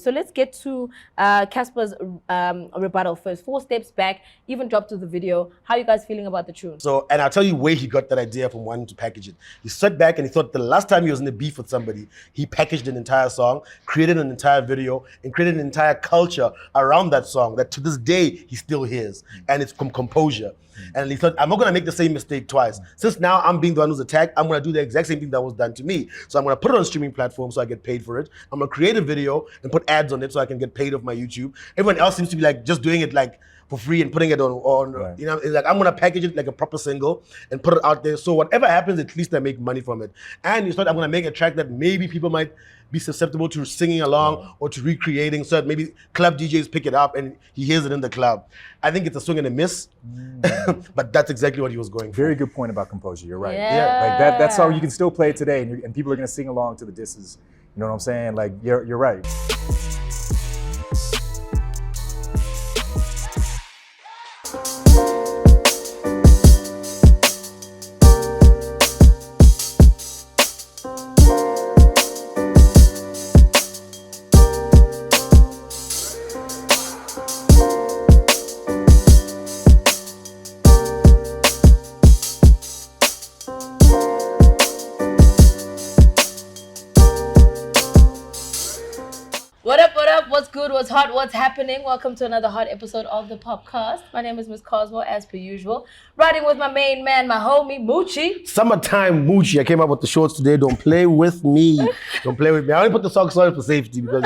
So let's get to Casper's rebuttal first. 4 steps back, even dropped to the video. How are you guys feeling about the tune? So, and I'll tell you where he got that idea from wanting to package it. He sat back and he thought the last time he was in a beef with somebody, he packaged an entire song, created an entire video, and created an entire culture around that song that to this day he still hears. And it's composure. And he thought, I'm not gonna make the same mistake twice. Since now I'm being the one who's attacked, I'm gonna do the exact same thing that was done to me. So I'm gonna put it on streaming platforms so I get paid for it. I'm gonna create a video and put ads on it so I can get paid off my YouTube. Everyone else seems to be like just doing it like for free and putting it on right. You know, it's like I'm gonna package it like a proper single and put it out there. So whatever happens, at least I make money from it. And you thought I'm gonna make a track that maybe people might be susceptible to singing along or to recreating, so that maybe club DJs pick it up and he hears it in the club. I think it's a swing and a miss, but that's exactly what he was going for. Very good point about composure, you're right. Yeah. Like that's how you can still play it today and people are gonna sing along to the disses. You know what I'm saying? Like, you're right. What's hot, what's happening? Welcome to another hot episode of the POPcast. My name is Miss Cosmo, as per usual. Riding with my main man, my homie, Moochie. Summertime Moochie. I came up with the shorts today. Don't play with me. Don't play with me. I only put the socks on for safety because,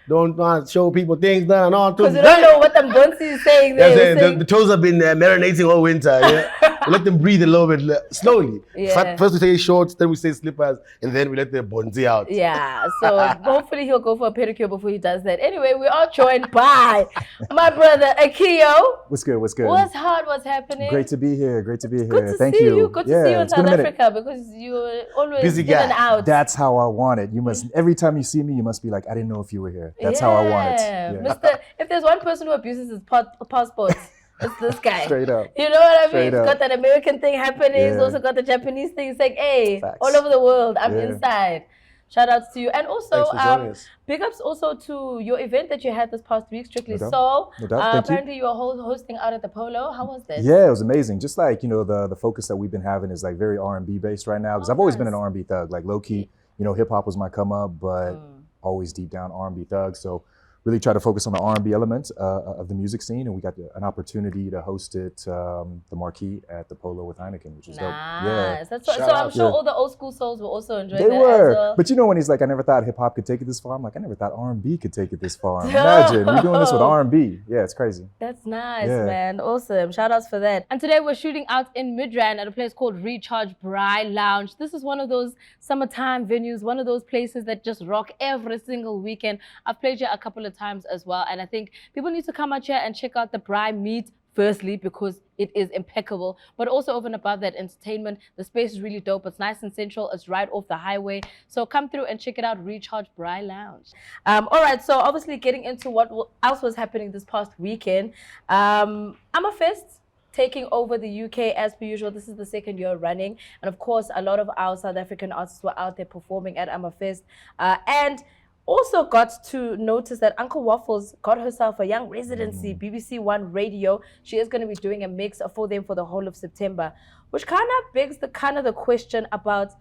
don't show people things done and all. Because you don't know what the Bunsi is saying there. The toes have been marinating all winter. Yeah? We let them breathe a little bit slowly. Yeah. First we say shorts, then we say slippers, and then we let the Bonzi out. Yeah, so hopefully he'll go for a pedicure before he does that. Anyway, we are joined by my brother, Akio. What's good? What's good? What's hot? What's happening? Great to be here. Great to be here. Good to Thank see you. Good to see you in South Africa because you're always busy in guy. and out. That's how I want it. You must, every time you see me, you must be like, I didn't know if you were here. That's how I want it. Yeah. Mr. If there's one person who abuses his passports, it's this guy. Straight up. You know what I mean? Straight He's got that American thing happening. Yeah. He's also got the Japanese thing. It's like, hey, Facts. all over the world, I'm inside. Shout outs to you. And also, Thanks for joining us. big ups also to your event that you had this past week, Strictly No doubt. Soul. No doubt. Thank Apparently you were hosting out at the Polo. How was that? Yeah, it was amazing. Just like, the focus that we've been having is like very R&B based right now. Because I've always been an R&B thug. Like low key, hip hop was my come up, but always deep down R&B thug. So really try to focus on the R&B elements of the music scene, and we got an opportunity to host it, the marquee at the Polo with Heineken, which was dope. Yeah. So I'm sure all the old school souls were also enjoying They that were. as well. But when he's like, I never thought hip hop could take it this far. I'm like, I never thought R&B could take it this far. Imagine, we're doing this with R&B. Yeah, it's crazy. That's nice, man. Awesome. Shout outs for that. And today we're shooting out in Midrand at a place called Recharge Braai Lounge. This is one of those summertime venues, one of those places that just rock every single weekend. I've played here a couple of times as well, and I think people need to come out here and check out the Braai meat firstly because it is impeccable, but also over and above that, entertainment. The space is really dope. It's nice and central. It's right off the highway. So come through and check it out, Recharge Braai Lounge. All right, so obviously getting into what else was happening this past weekend. Amafest taking over the UK as per usual. This is the second year running. And of course, a lot of our South African artists were out there performing at Amafest. And also got to notice that Uncle Waffles got herself a young residency, BBC One Radio. She is going to be doing a mix for them for the whole of September, which kind of begs the question about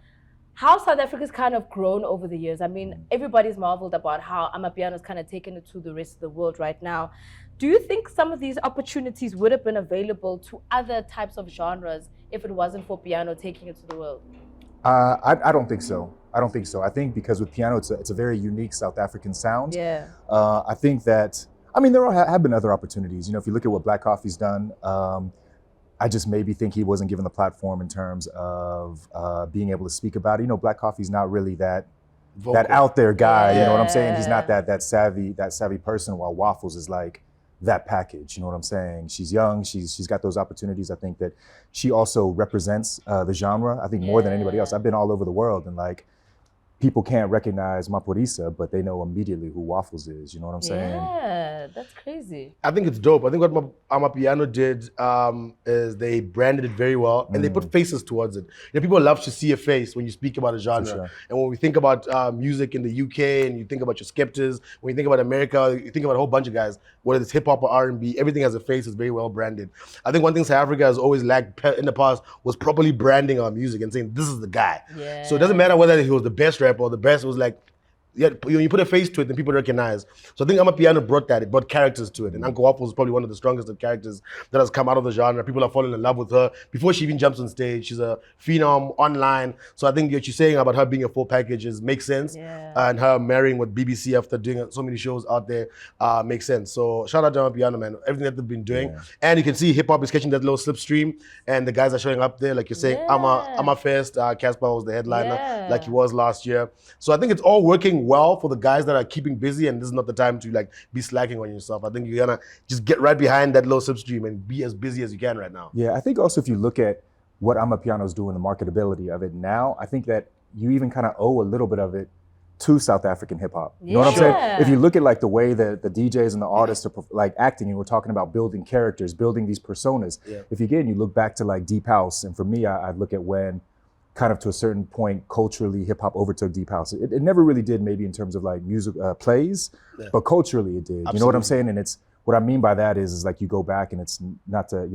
how South Africa's kind of grown over the years. I mean, everybody's marveled about how Amapiano's kind of taken it to the rest of the world right now. Do you think some of these opportunities would have been available to other types of genres if it wasn't for piano taking it to the world? I don't think so. I think because with piano, it's a very unique South African sound. Yeah. I think that, there have been other opportunities. If you look at what Black Coffee's done, I just maybe think he wasn't given the platform in terms of being able to speak about it. Black Coffee's not really that out there guy. You know what I'm saying? He's not that savvy person. While Waffles is like that package. You know what I'm saying? She's young. She's got those opportunities. I think that she also represents the genre. I think more than anybody else. I've been all over the world and like people can't recognize Maphorisa, but they know immediately who Waffles is. You know what I'm saying? Yeah, that's crazy. I think it's dope. I think what Amapiano did is they branded it very well and they put faces towards it. You know, people love to see a face when you speak about a genre. Sure. And when we think about music in the UK and you think about your Skeptas, when you think about America, you think about a whole bunch of guys, whether it's hip hop or R&B, everything has a face, is very well branded. I think one thing South Africa has always lacked in the past was properly branding our music and saying, this is the guy. Yeah. So it doesn't matter whether he was the best rapper or the best, it was like, yeah, you put a face to it, then people recognize. So I think Amapiano brought that. It brought characters to it. And Uncle Waffles is probably one of the strongest of characters that has come out of the genre. People are falling in love with her before she even jumps on stage. She's a phenom online. So I think what you're saying about her being a full package makes sense. Yeah. And her marrying with BBC after doing so many shows out there makes sense. So shout out to Amapiano, man. Everything that they've been doing. Yeah. And you can see hip hop is catching that little slipstream. And the guys are showing up there. Like you're saying, Ama Fest, Casper was the headliner like he was last year. So I think it's all working well for the guys that are keeping busy, and this is not the time to like be slacking on yourself. I think you're gonna just get right behind that low slipstream and be as busy as you can right now. Yeah, I think also if you look at what Amapiano's doing, the marketability of it now, I think that you even kind of owe a little bit of it to South African hip hop. You know what I'm saying? If you look at like the way that the DJs and the artists are like acting, and we're talking about building characters, building these personas. Yeah. If you look back to like Deep House, and for me, I look at when kind of to a certain point, culturally, hip hop overtook Deep House. It never really did, maybe in terms of like music plays, but culturally it did. Absolutely. You know what I'm saying? And it's what I mean by that is like you go back, and it's not to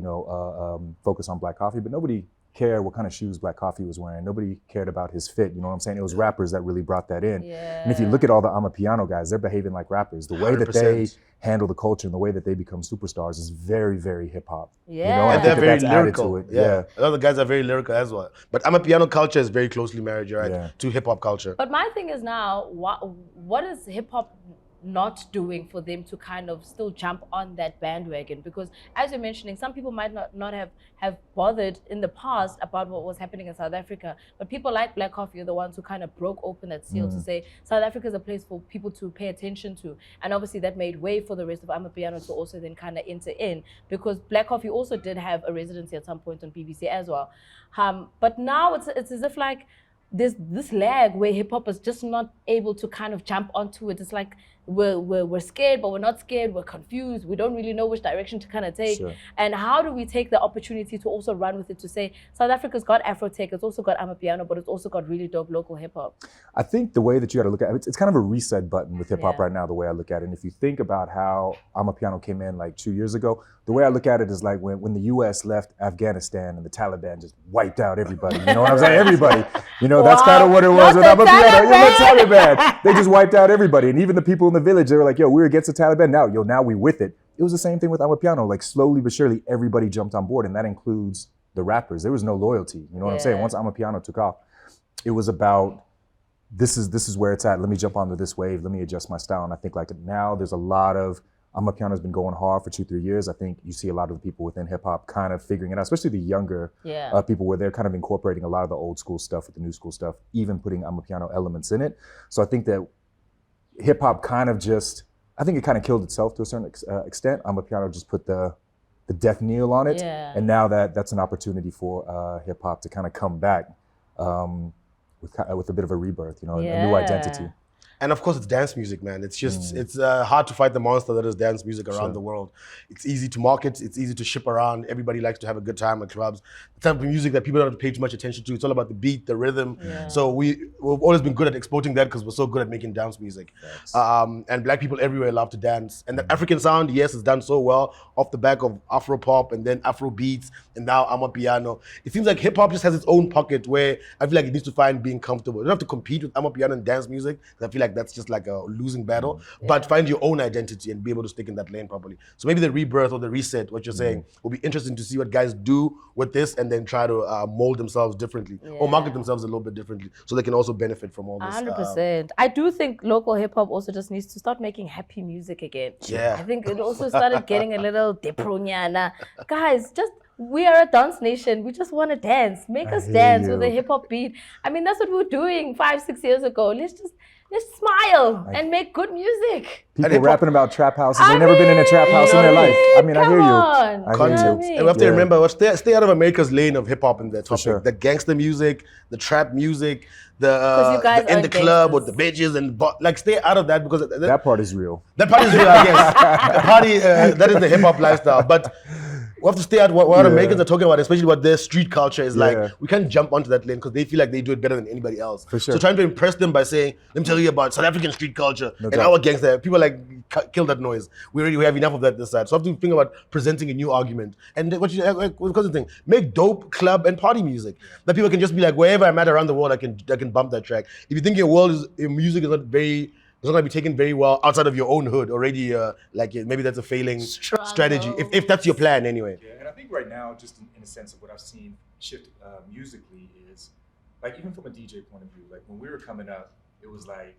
focus on Black Coffee, but nobody cared what kind of shoes Black Coffee was wearing. Nobody cared about his fit. You know what I'm saying? It was rappers that really brought that in. Yeah. And if you look at all the Amapiano guys, they're behaving like rappers. The way 100%. That they handle the culture and the way that they become superstars is very, very hip hop. Yeah. You know, and they're very lyrical. Yeah. A lot of the guys are very lyrical as well. But Amapiano culture is very closely married, right, to hip hop culture. But my thing is now, what is hip hop not doing for them to kind of still jump on that bandwagon? Because as you're mentioning, some people might not have bothered in the past about what was happening in South Africa, but people like Black Coffee are the ones who kind of broke open that seal to say South Africa is a place for people to pay attention to. And obviously that made way for the rest of Amapiano to also then kind of enter in, because Black Coffee also did have a residency at some point on BBC as well. But now it's as if like there's this lag where hip hop is just not able to kind of jump onto it. It's like we're scared, but we're not scared. We're confused. We don't really know which direction to kind of take. Sure. And how do we take the opportunity to also run with it, to say South Africa's got Afro-tech, it's also got Amapiano, but it's also got really dope local hip hop? I think the way that you got to look at it, it's kind of a reset button with hip hop right now, the way I look at it. And if you think about how Amapiano came in like 2 years ago, the way I look at it is like when the US left Afghanistan and the Taliban just wiped out everybody. You know what I'm saying? Everybody. You know, that's kind of what it was with Amapiano. The Taliban. They just wiped out everybody. And even the people in the village, they were like, yo, we're against the Taliban. Now we with it. It was the same thing with Amapiano. Like slowly but surely, everybody jumped on board, and that includes the rappers. There was no loyalty. You know what I'm saying? Once Amapiano took off, it was about, this is where it's at. Let me jump onto this wave. Let me adjust my style. And I think like now there's a lot of, Amapiano's been going hard for 2-3 years. I think you see a lot of the people within hip hop kind of figuring it out, especially the younger people, where they're kind of incorporating a lot of the old school stuff with the new school stuff, even putting Amapiano elements in it. So I think that hip hop kind of just, I think it kind of killed itself to a certain extent. Amapiano just put the death knell on it. Yeah. And now that's an opportunity for hip hop to kind of come back with a bit of a rebirth, you know, a new identity. And of course, it's dance music, man. It's just, it's hard to fight the monster that is dance music around the world. It's easy to market, it's easy to ship around. Everybody likes to have a good time at clubs. The type of music that people don't pay too much attention to. It's all about the beat, the rhythm. Yeah. So we've always been good at exporting that because we're so good at making dance music. And Black people everywhere love to dance. And the African sound, yes, is done so well off the back of Afro pop and then Afro beats and now Amapiano. It seems like hip hop just has its own pocket where I feel like it needs to find being comfortable. You don't have to compete with Amapiano and dance music, because I feel like that's just like a losing battle, but find your own identity and be able to stick in that lane properly. So maybe the rebirth or the reset, what you're saying, will be interesting to see what guys do with this and then try to mold themselves differently or market themselves a little bit differently so they can also benefit from all this. 100%. I do think local hip hop also just needs to start making happy music again. Yeah. I think it also started getting a little depronyana. Guys, we are a dance nation. We just want to dance. Make us dance with a hip hop beat. I mean, that's what we were doing 5-6 years ago. Let's smile and make good music. People rapping about trap houses. They've never been in a trap house in their life. I mean, I hear you. I hear you. And we have to remember, stay out of America's lane of hip hop in that topic. Sure. The gangster music, the trap music, the in the club with the bitches and like stay out of that because that part is real. That part is real, I guess. The party, that is the hip hop lifestyle. But we have to stay out what Americans are talking about, especially what their street culture is like. We can't jump onto that lane because they feel like they do it better than anybody else. For sure. So trying to impress them by saying, let me tell you about South African street culture and our gangster. People are like, kill that noise. We have enough of that this side. So I have to think about presenting a new argument. And what's the thing? Make dope club and party music that people can just be like, wherever I'm at around the world, I can bump that track. If you think your music is not very, it's not going to be taken very well outside of your own hood already, maybe that's a failing strategy, if that's your plan anyway. Yeah, and I think right now, just in a sense of what I've seen shift musically is, like even from a DJ point of view, like when we were coming up, it was like,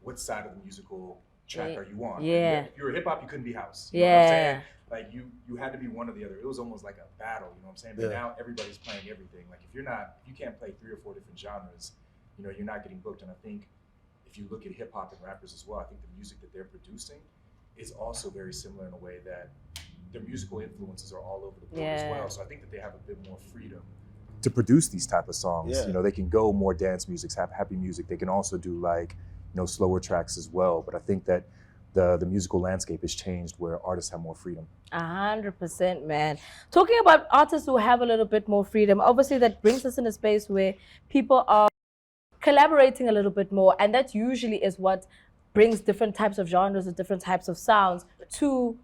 what side of the musical track are you on? Yeah. If you were hip hop, you couldn't be house. You know what I'm saying? Like you had to be one or the other. It was almost like a battle, you know what I'm saying? But now everybody's playing everything. Like if you can't play 3 or 4 different genres, you're not getting booked. And I think if you look at hip hop and rappers as well, I think the music that they're producing is also very similar in a way that their musical influences are all over the board as well. So I think that they have a bit more freedom to produce these type of songs. They can go more dance music, have happy music. They can also do slower tracks as well. But I think that the musical landscape has changed where artists have more freedom. 100%, man. Talking about artists who have a little bit more freedom, obviously that brings us in a space where people are collaborating a little bit more, and that usually is what brings different types of genres and different types of sounds to,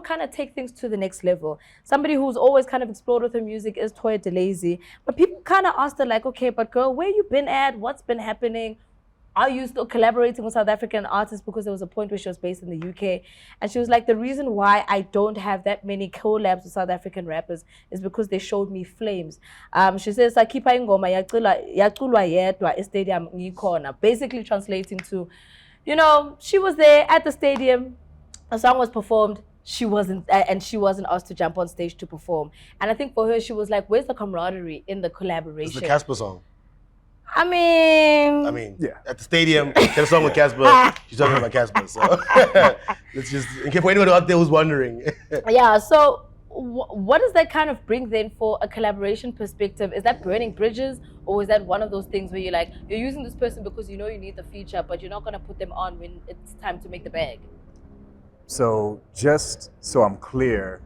kind of take things to the next level. Somebody who's always kind of explored with her music is Toya DeLazy, but people kind of asked her like, okay, but girl, where you been at? What's been happening? Are you still collaborating with South African artists? Because there was a point where she was based in the UK. And she was like, the reason why I don't have that many collabs with South African rappers is because they showed me flames. She says, "Sakhipha ingoma yaculwa yedwa estadium ngikhona." Basically translating to, she was there at the stadium, a song was performed, she wasn't asked to jump on stage to perform. And I think for her, she was like, where's the camaraderie in the collaboration? It's the Casper song. I mean, at the stadium, get a song with Casper. She's talking about Casper, so let's just, in case for anyone out there who's wondering. So what does that kind of bring then for a collaboration perspective? Is that burning bridges, or is that one of those things where you're using this person because you need the feature, but you're not going to put them on when it's time to make the bag? So just so I'm clear,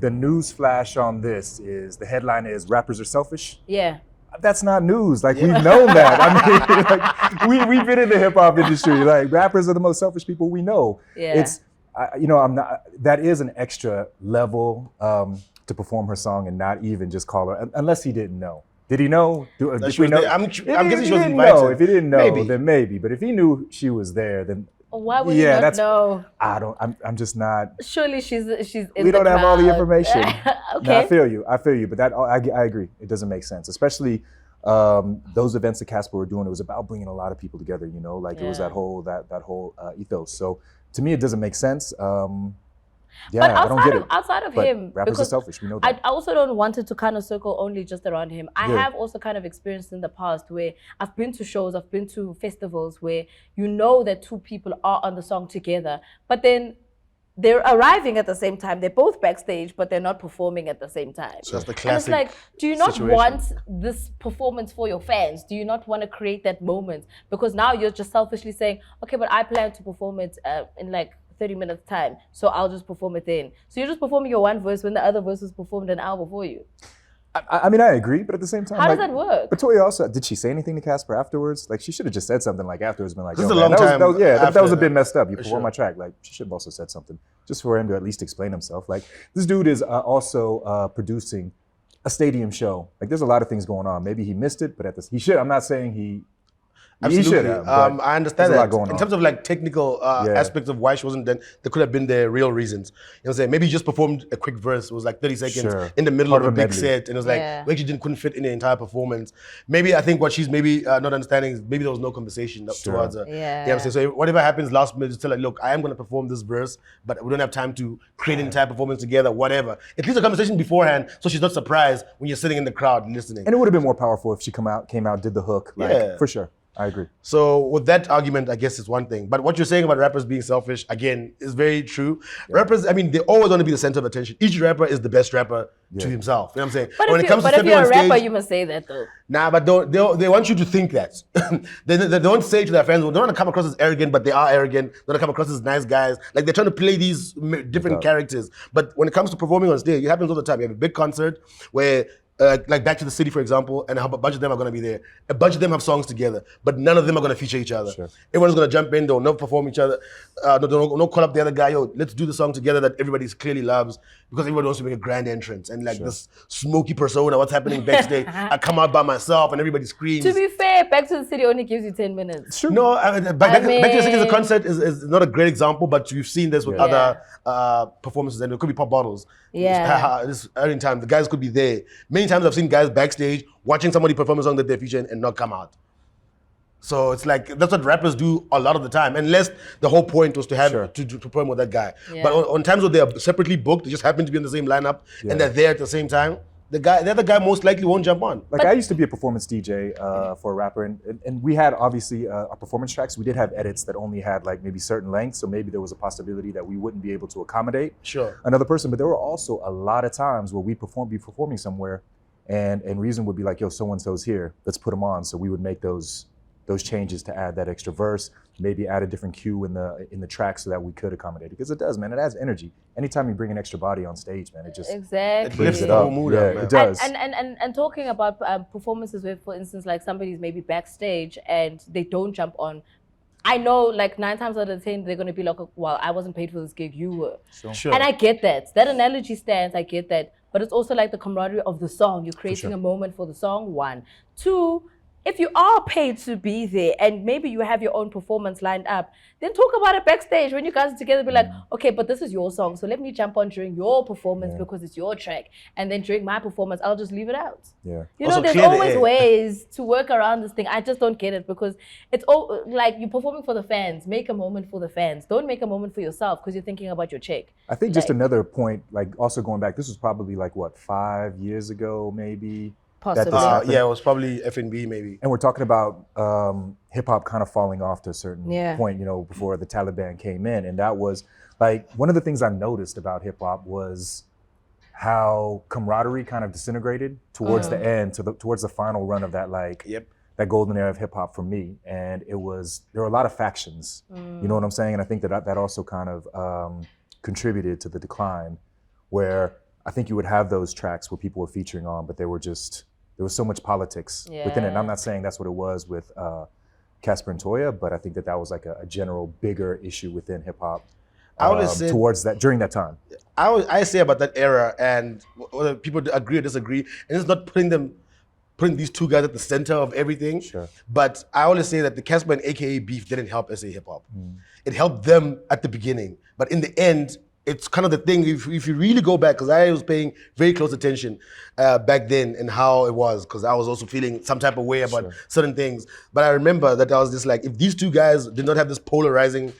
the news flash on this is, the headline is rappers are selfish? Yeah. That's not news. We've known that. I mean, we've been in the hip hop industry. Rappers are the most selfish people we know. Yeah. It's, I'm not. That is an extra level to perform her song and not even just call her, unless he didn't know. Did he know? Did we know? I'm guessing she was invited. If he didn't know, then maybe. But if he knew she was there, then. Why would you not know? I'm just not. Surely she's in we don't have all the information. Okay. No, I feel you, but that I agree. It doesn't make sense, especially those events that Casper were doing. It was about bringing a lot of people together. It was that whole ethos. So to me, it doesn't make sense. But I don't get it. Outside of but him, rappers are selfish. We know that. I also don't want it to kind of circle only just around him. I have also kind of experienced in the past where I've been to shows, I've been to festivals where that 2 people are on the song together, but then they're arriving at the same time. They're both backstage, but they're not performing at the same time. So that's the classic. And it's do you not want this performance for your fans? Do you not want to create that moment? Because now you're just selfishly saying, okay, but I plan to perform it in 30 minutes time, so I'll just perform it then. So you're just performing your one verse when the other verse was performed an hour before you. I mean, I agree, but at the same time, how does that work? But Toya also, did she say anything to Casper afterwards? She should have just said something afterwards, been like, this is a long time. That was a bit messed up. You performed my track. She should have also said something, just for him to at least explain himself. This dude is also producing a stadium show. There's a lot of things going on. Maybe he missed it, but he should. I'm not saying he. Absolutely. I understand that. In terms of technical aspects of why she wasn't there, there could have been the real reasons. What I'm saying? Maybe he just performed a quick verse. It was 30 seconds in the middle of a big set. And it was we actually couldn't fit in the entire performance. Maybe I think what she's maybe not understanding is maybe there was no conversation towards her. Yeah. So whatever happens last minute, just tell her, look, I am going to perform this verse, but we don't have time to create an entire performance together, whatever. At least a conversation beforehand so she's not surprised when you're sitting in the crowd listening. And it would have been more powerful if she came out, did the hook, for sure. I agree. So with that argument, I guess it's one thing. But what you're saying about rappers being selfish, again, is very true. Yeah. Rappers, I mean, they always want to be the center of attention. Each rapper is the best rapper to himself. You know what I'm saying? But when if, it comes but to if you're a rapper, stage, you must say that though. Nah, but they want you to think that. they don't say to their fans, they don't want to come across as arrogant, but they are arrogant. They don't want to come across as nice guys. Like they're trying to play these different characters. But when it comes to performing on stage, it happens all the time. You have a big concert where like Back to the City, for example, and a bunch of them are going to be there. A bunch of them have songs together, but none of them are going to feature each other. Sure. Everyone's going to jump in, they'll never perform each other. They'll call up the other guy, yo, let's do the song together that everybody clearly loves, because everybody wants to make a grand entrance. And like this smoky persona, what's happening backstage, I come out by myself and everybody screams. To be fair, Back to the City only gives you 10 minutes. Sure. No, Back to the City as a concert is not a great example, but you've seen this with other performances, and it could be Pop Bottles. Yeah. This early time, the guys could be there. Many times I've seen guys backstage watching somebody perform a song that they're featuring and not come out. So it's like, that's what rappers do a lot of the time, unless the whole point was to have to perform with that guy. Yeah. But on times where they're separately booked, they just happen to be in the same lineup and they're there at the same time, the other guy most likely won't jump on. Like I used to be a performance DJ for a rapper, and we had obviously our performance tracks. We did have edits that only had like maybe certain lengths, so maybe there was a possibility that we wouldn't be able to accommodate another person. But there were also a lot of times where we'd be performing somewhere, and Reason would be like, yo, so-and-so's here, let's put them on. So we would make those changes to add that extra verse, maybe add a different cue in the track so that we could accommodate it. Because it does, man, it adds energy. Anytime you bring an extra body on stage, man, it just it lifts the whole mood up, man. It does. And talking about performances where, for instance, like somebody's maybe backstage and they don't jump on, I know like 9 times out of 10, they're going to be like, well, I wasn't paid for this gig, you were. Sure. And I get that. That analogy stands, I get that. But it's also like the camaraderie of the song. You're creating a moment for the song, 1. 2, if you are paid to be there and maybe you have your own performance lined up, then talk about it backstage when you guys are together. Be like, okay, but this is your song, so let me jump on during your performance because it's your track. And then during my performance, I'll just leave it out. Yeah. You know, there's always ways to work around this thing. I just don't get it because it's all like you're performing for the fans. Make a moment for the fans. Don't make a moment for yourself because you're thinking about your check. I think just another point, like also going back, this was probably like what, 5 years ago, maybe? Possibly. Yeah, it was probably F&B maybe. And we're talking about hip hop kind of falling off to a certain point, you know, before the Taliban came in. And that was like, one of the things I noticed about hip hop was how camaraderie kind of disintegrated towards the end, towards the final run of that, like, that golden era of hip hop for me. And there were a lot of factions, you know what I'm saying? And I think that also kind of contributed to the decline, where I think you would have those tracks where people were featuring on, but there was so much politics within it. And I'm not saying that's what it was with Casper and Toya, but I think that was like a general bigger issue within hip hop towards that, during that time. I say about that era, and whether people agree or disagree, and it's not putting these two guys at the center of everything. Sure. But I always say that the Casper and AKA beef didn't help SA hip hop. It helped them at the beginning, but in the end, it's kind of the thing, if you really go back, because I was paying very close attention back then and how it was, because I was also feeling some type of way about certain things. But I remember that I was just like, if these two guys did not have this polarizing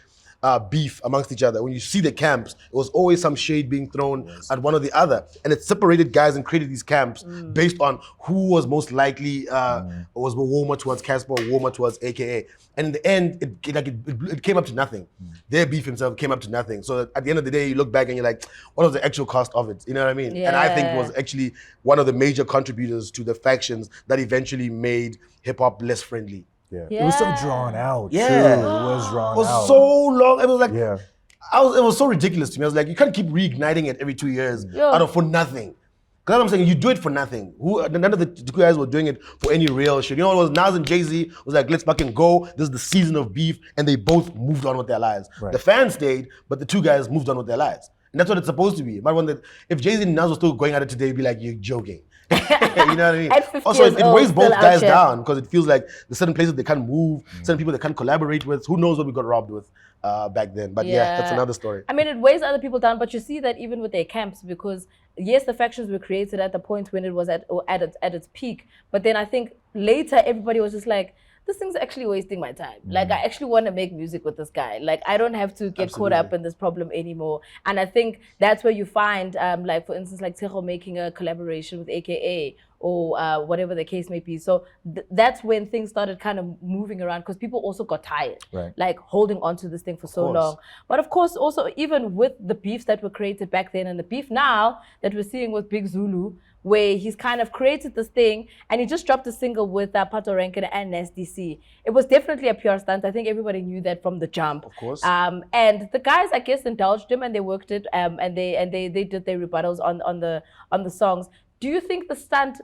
beef amongst each other, when you see the camps, it was always some shade being thrown at one or the other. And it separated guys and created these camps based on who was most likely was warmer towards Casper or warmer towards AKA. And in the end, it came up to nothing. Their beef himself came up to nothing. So at the end of the day, you look back and you're like, what was the actual cost of it? You know what I mean? Yeah. And I think it was actually one of the major contributors to the factions that eventually made hip hop less friendly. Yeah. It was so drawn out. Yeah. Too. It was drawn out. It was so long. It was like, it was so ridiculous to me. I was like, you can't keep reigniting it every 2 years for nothing. Because I'm saying, you do it for nothing. None of the two guys were doing it for any real shit. You know what it was? Nas and Jay-Z was like, let's fucking go. This is the season of beef. And they both moved on with their lives. Right. The fans stayed, but the two guys moved on with their lives. And that's what it's supposed to be. If Jay-Z and Nas were still going at it today, it'd be like, you're joking. You know what I mean? Also, it weighs both guys down, because it feels like there's certain places they can't move, certain people they can't collaborate with. Who knows what we got robbed with back then? But that's another story. I mean, it weighs other people down, but you see that even with their camps, because yes, the factions were created at the point when it was at its peak, but then I think later everybody was just like, this thing's actually wasting my time. Like, I actually want to make music with this guy. Like, I don't have to get caught up in this problem anymore. And I think that's where you find, like, for instance, like Tejo making a collaboration with AKA, or whatever the case may be. So that's when things started kind of moving around because people also got tired, like holding on to this thing for so long. But of course, also even with the beefs that were created back then and the beef now that we're seeing with Big Zulu, where he's kind of created this thing and he just dropped a single with Pato Rankin and Nasty C. It was definitely a pure stunt. I think everybody knew that from the jump. Of course. And the guys, I guess, indulged him and they worked it and they did their rebuttals on the songs. Do you think the stunt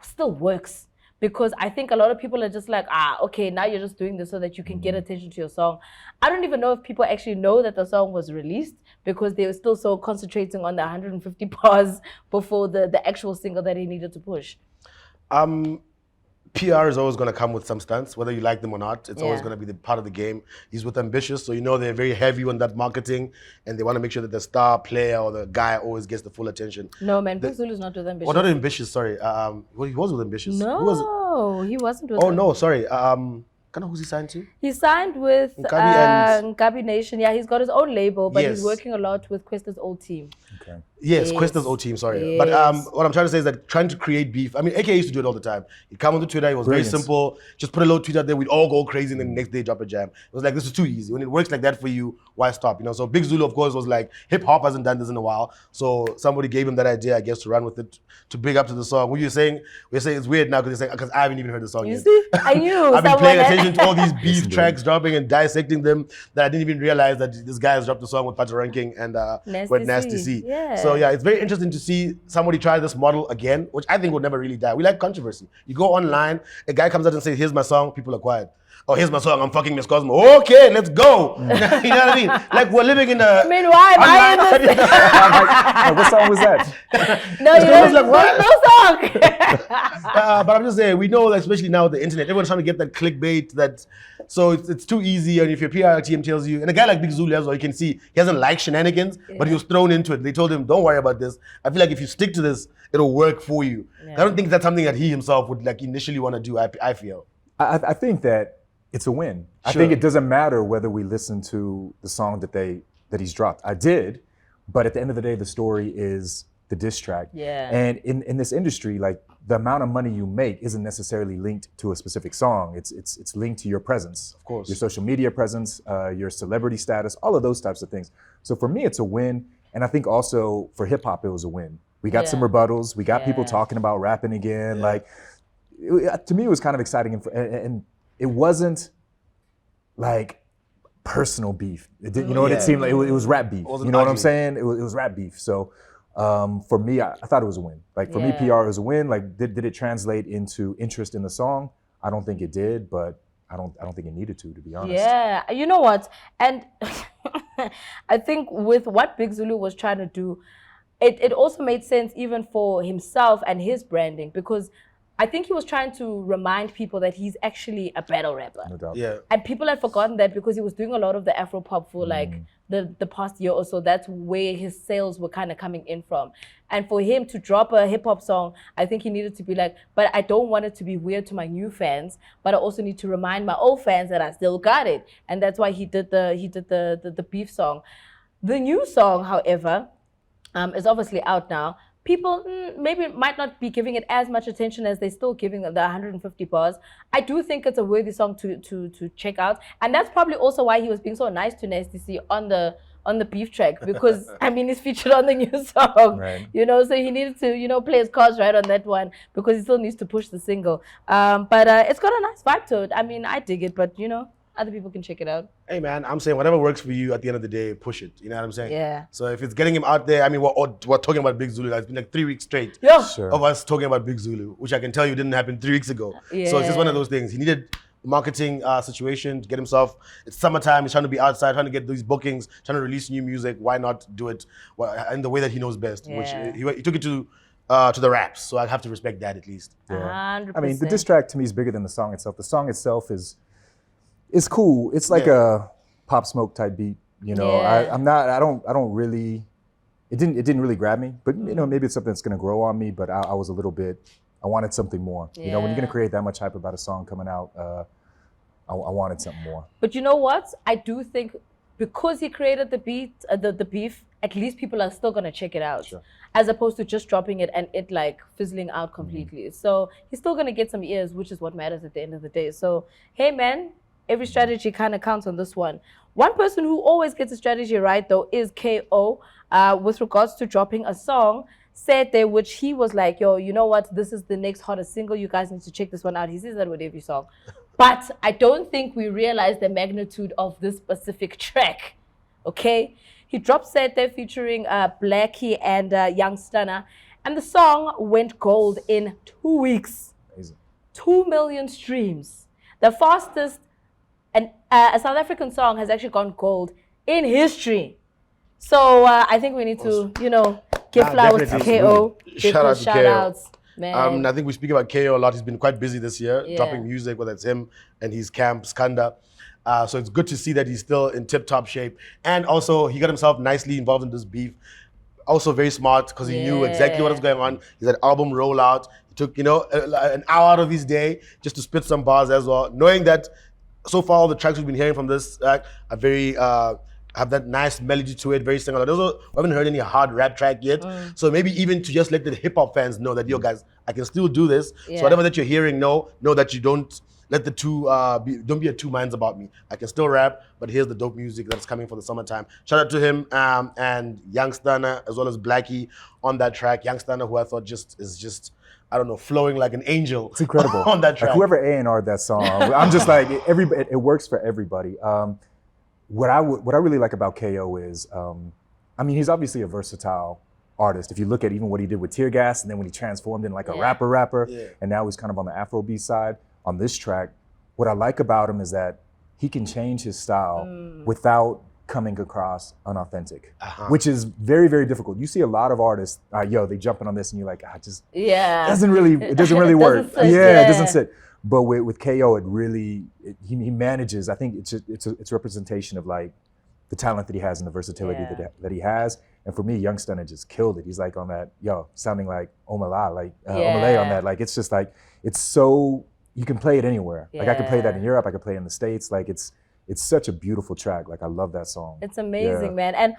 still works? Because I think a lot of people are just like, okay, now you're just doing this so that you can get attention to your song. I don't even know if people actually know that the song was released because they were still so concentrating on the 150 bars before the actual single that he needed to push. PR is always going to come with some stunts, whether you like them or not. It's always going to be the part of the game. He's with Ambitious, so you know they're very heavy on that marketing, and they want to make sure that the star player or the guy always gets the full attention. No, man, Big Zulu's not with Ambitious. Oh, not Ambitious, sorry. Well, he was with Ambitious. No, he wasn't with no, sorry. Who's he signed to? He signed with Nkabi Nation. Yeah, he's got his own label, but he's working a lot with Questa's old team. Okay. Yes, Questa's old team, sorry. But what I'm trying to say is that trying to create beef, I mean, AK used to do it all the time. He'd come onto Twitter, it was very simple. Just put a little tweet out there, we'd all go crazy, and then the next day drop a jam. It was like, this is too easy. When it works like that for you, why stop? You know, so Big Zulu, of course, was like, hip-hop hasn't done this in a while. So somebody gave him that idea, I guess, to run with it, to big up to the song. What you're saying, we're saying it's weird now because I haven't even heard the song yet. You see? I knew. I've been paying attention to all these beef tracks dropping and dissecting them that I didn't even realize that this guy has dropped a song with Pato Ranking and with Nasty C. Yeah. So yeah, it's very interesting to see somebody try this model again, which I think would never really die. We like controversy. You go online, a guy comes out and says, here's my song, people are quiet. Oh, here's my song, I'm fucking Miss Cosmo. Okay, let's go. You know what I mean? Like, we're living in a... I mean, why am I in this? What song was that? No, you know, like, what? No song. But I'm just saying, we know, that especially now with the internet, everyone's trying to get that clickbait, so it's too easy. And if your PR team tells you, and a guy like Big Zulu as well, you can see he hasn't liked shenanigans, but he was thrown into it. They told him, don't worry about this. I feel like if you stick to this, it'll work for you. Yeah. I don't think that's something that he himself would like initially want to do, I feel. I think that it's a win. Sure. I think it doesn't matter whether we listen to the song that he's dropped. I did, but at the end of the day, the story is the diss track. Yeah. And in this industry, like the amount of money you make isn't necessarily linked to a specific song. It's linked to your presence. Of course. Your social media presence, your celebrity status, all of those types of things. So for me, it's a win. And I think also for hip hop, it was a win. We got some rebuttals. We got people talking about rapping again. Like, to me, it was kind of exciting. And it wasn't like personal beef. You know what it seemed like? It was rap beef. You know what I'm saying? It was rap beef. So for me, I thought it was a win. Like for me, PR was a win. Like did it translate into interest in the song? I don't think it did, but I don't think it needed to be honest. Yeah, you know what? And I think with what Big Zulu was trying to do, it also made sense even for himself and his branding, because I think he was trying to remind people that he's actually a battle rapper. No doubt. Yeah. And people had forgotten that because he was doing a lot of the Afro pop for like the past year or so. That's where his sales were kind of coming in from. And for him to drop a hip hop song, I think he needed to be like, but I don't want it to be weird to my new fans, but I also need to remind my old fans that I still got it. And that's why he did the beef song. The new song, however, is obviously out now. People maybe might not be giving it as much attention as they're still giving the 150 bars. I do think it's a worthy song to check out. And that's probably also why he was being so nice to Nasty C on the beef track, because I mean he's featured on the new song. Right. You know, so he needed to, you know, play his cards right on that one because he still needs to push the single. But it's got a nice vibe to it. I mean, I dig it, but you know, other people can check it out. Hey man, I'm saying whatever works for you at the end of the day, push it. You know what I'm saying? Yeah. So if it's getting him out there, I mean, we're talking about Big Zulu. It's been like 3 weeks straight Yeah. of us talking about Big Zulu, which I can tell you didn't happen 3 weeks ago. Yeah. So it's just one of those things. He needed a marketing situation to get himself. It's summertime. He's trying to be outside, trying to get these bookings, trying to release new music. Why not do it in the way that he knows best? Yeah. Which he took it to the raps. So I have to respect that at least. Yeah. 100%. I mean, the diss track to me is bigger than the song itself. The song itself is cool. It's like a Pop Smoke type beat. You know, Yeah. I don't really. It didn't really grab me. But you know, maybe it's something that's gonna grow on me. But I was a little bit. I wanted something more. You know, when you're gonna create that much hype about a song coming out, I wanted something more. But you know what? I do think because he created the beef, at least people are still gonna check it out, Sure. as opposed to just dropping it and it like fizzling out completely. So he's still gonna get some ears, which is what matters at the end of the day. So hey man, every strategy kind of counts on this one. One person who always gets a strategy right though is KO, with regards to dropping a song. Said there, which he was like, yo, you know what? This is the next hottest single. You guys need to check this one out. He says that with every song. But I don't think we realize the magnitude of this specific track. Okay? He dropped Said there featuring Blackie and Young Stunna. And the song went gold in 2 weeks. Amazing. 2 million streams. The fastest and a South African song has actually gone gold in history. So I think we need to, you know, give flowers to KO. Shout out to shout KO. outs, man. I think we speak about KO a lot. He's been quite busy this year, Yeah. dropping music, whether it's him and his camp, Skanda. So it's good to see that he's still in tip-top shape. And also, he got himself nicely involved in this beef. Also very smart, because he knew exactly what was going on. He's at album rollout. He took, you know, an hour out of his day just to spit some bars as well, knowing that so far all the tracks we've been hearing from this are very have that nice melody to it, very similar. We haven't heard any hard rap track yet. So maybe even to just let the hip hop fans know that, yo guys, I can still do this. Yeah. So whatever that you're hearing, know that you don't let the two, don't be at two minds about me. I can still rap, but here's the dope music that's coming for the summertime. Shout out to him and Young Stunna, as well as Blackie on that track. Young Stunna, who I thought is just, I don't know, flowing like an angel. It's incredible. on that track. Like whoever A&R'd that song, I'm just like, it works for everybody. What I really like about KO is, I mean, he's obviously a versatile artist. If you look at even what he did with Tear Gas, and then when he transformed in like a rapper, and now he's kind of on the Afrobeat side on this track, what I like about him is that he can change his style without coming across unauthentic, which is very, very difficult. You see a lot of artists, they jumping on this, and you're like, it doesn't really work. It doesn't sit. But with KO, he manages. I think it's representation of like the talent that he has and the versatility that he has. And for me, Young Stunna just killed it. He's like on that, sounding like Omala, Omale on that. Like it's just like, it's so, you can play it anywhere. Like I could play that in Europe, I could play it in the States. Like it's such a beautiful track. Like I love that song. It's amazing, man. And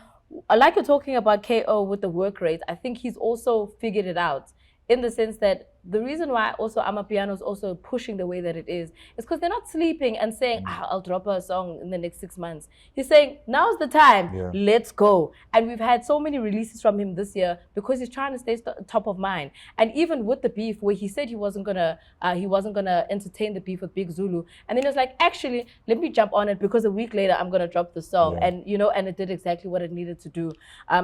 I like you're talking about KO with the work rate. I think he's also figured it out, in the sense that the reason why also Amapiano is also pushing the way that it is because they're not sleeping and saying, I'll drop a song in the next 6 months. He's saying, now's the time, let's go. And we've had so many releases from him this year because he's trying to stay top of mind. And even with the beef, where he said he wasn't gonna entertain the beef with Big Zulu, and then he was like, actually, let me jump on it because a week later I'm gonna drop the song. And and it did exactly what it needed to do.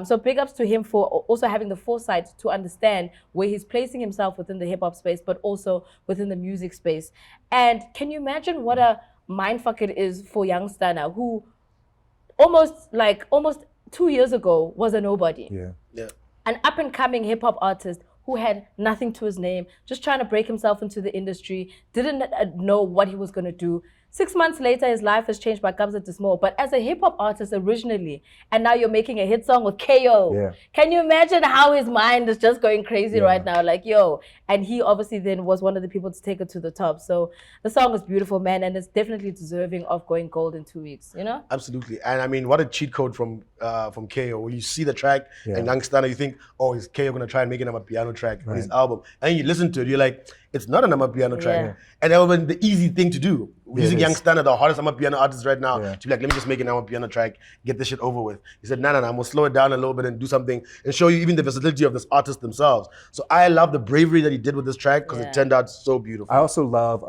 So big ups to him for also having the foresight to understand where he's placing himself within the hip-hop space, but also within the music space. And can you imagine what a mindfuck it is for Young Stunna, who almost 2 years ago was a nobody. An up-and-coming hip-hop artist who had nothing to his name, just trying to break himself into the industry, didn't know what he was going to do. 6 months later, his life has changed by Kabza De Small. But as a hip-hop artist originally, and now you're making a hit song with KO. Can you imagine how his mind is just going crazy right now? Like, yo. And he obviously then was one of the people to take it to the top. So the song is beautiful, man, and it's definitely deserving of going gold in 2 weeks, you know? Absolutely. And I mean, what a cheat code from KO. When you see the track and Young Stunna, you think, oh, is KO going to try and make an Amapiano track on his album? And then you listen to it, you're like, it's not an Amapiano track. And that would have been the easy thing to do. Using Young Stunna, the hottest Amapiano artist right now, to be like, let me just make an Amapiano track, get this shit over with. He said, no, I'm going to slow it down a little bit and do something and show you even the versatility of this artist themselves. So I love the bravery that he did with this track because it turned out so beautiful. I also love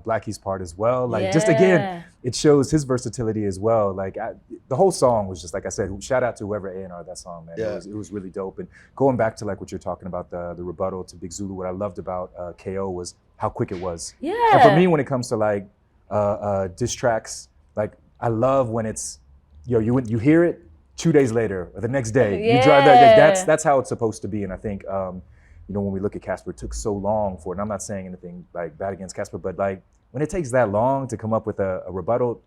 Blackie's part as well. Like, just again, it shows his versatility as well. Like, the whole song was just, like I said, shout out to whoever A&R that song, man. It was really dope. And going back to like what you're talking about, the rebuttal to Big Zulu, what I loved about KO was how quick it was. And for me, when it comes to like diss tracks, like I love when it's, you hear it 2 days later or the next day, you drive that. That's how it's supposed to be. And I think, when we look at Casper, it took so long for it. And I'm not saying anything like bad against Casper, but like when it takes that long to come up with a rebuttal,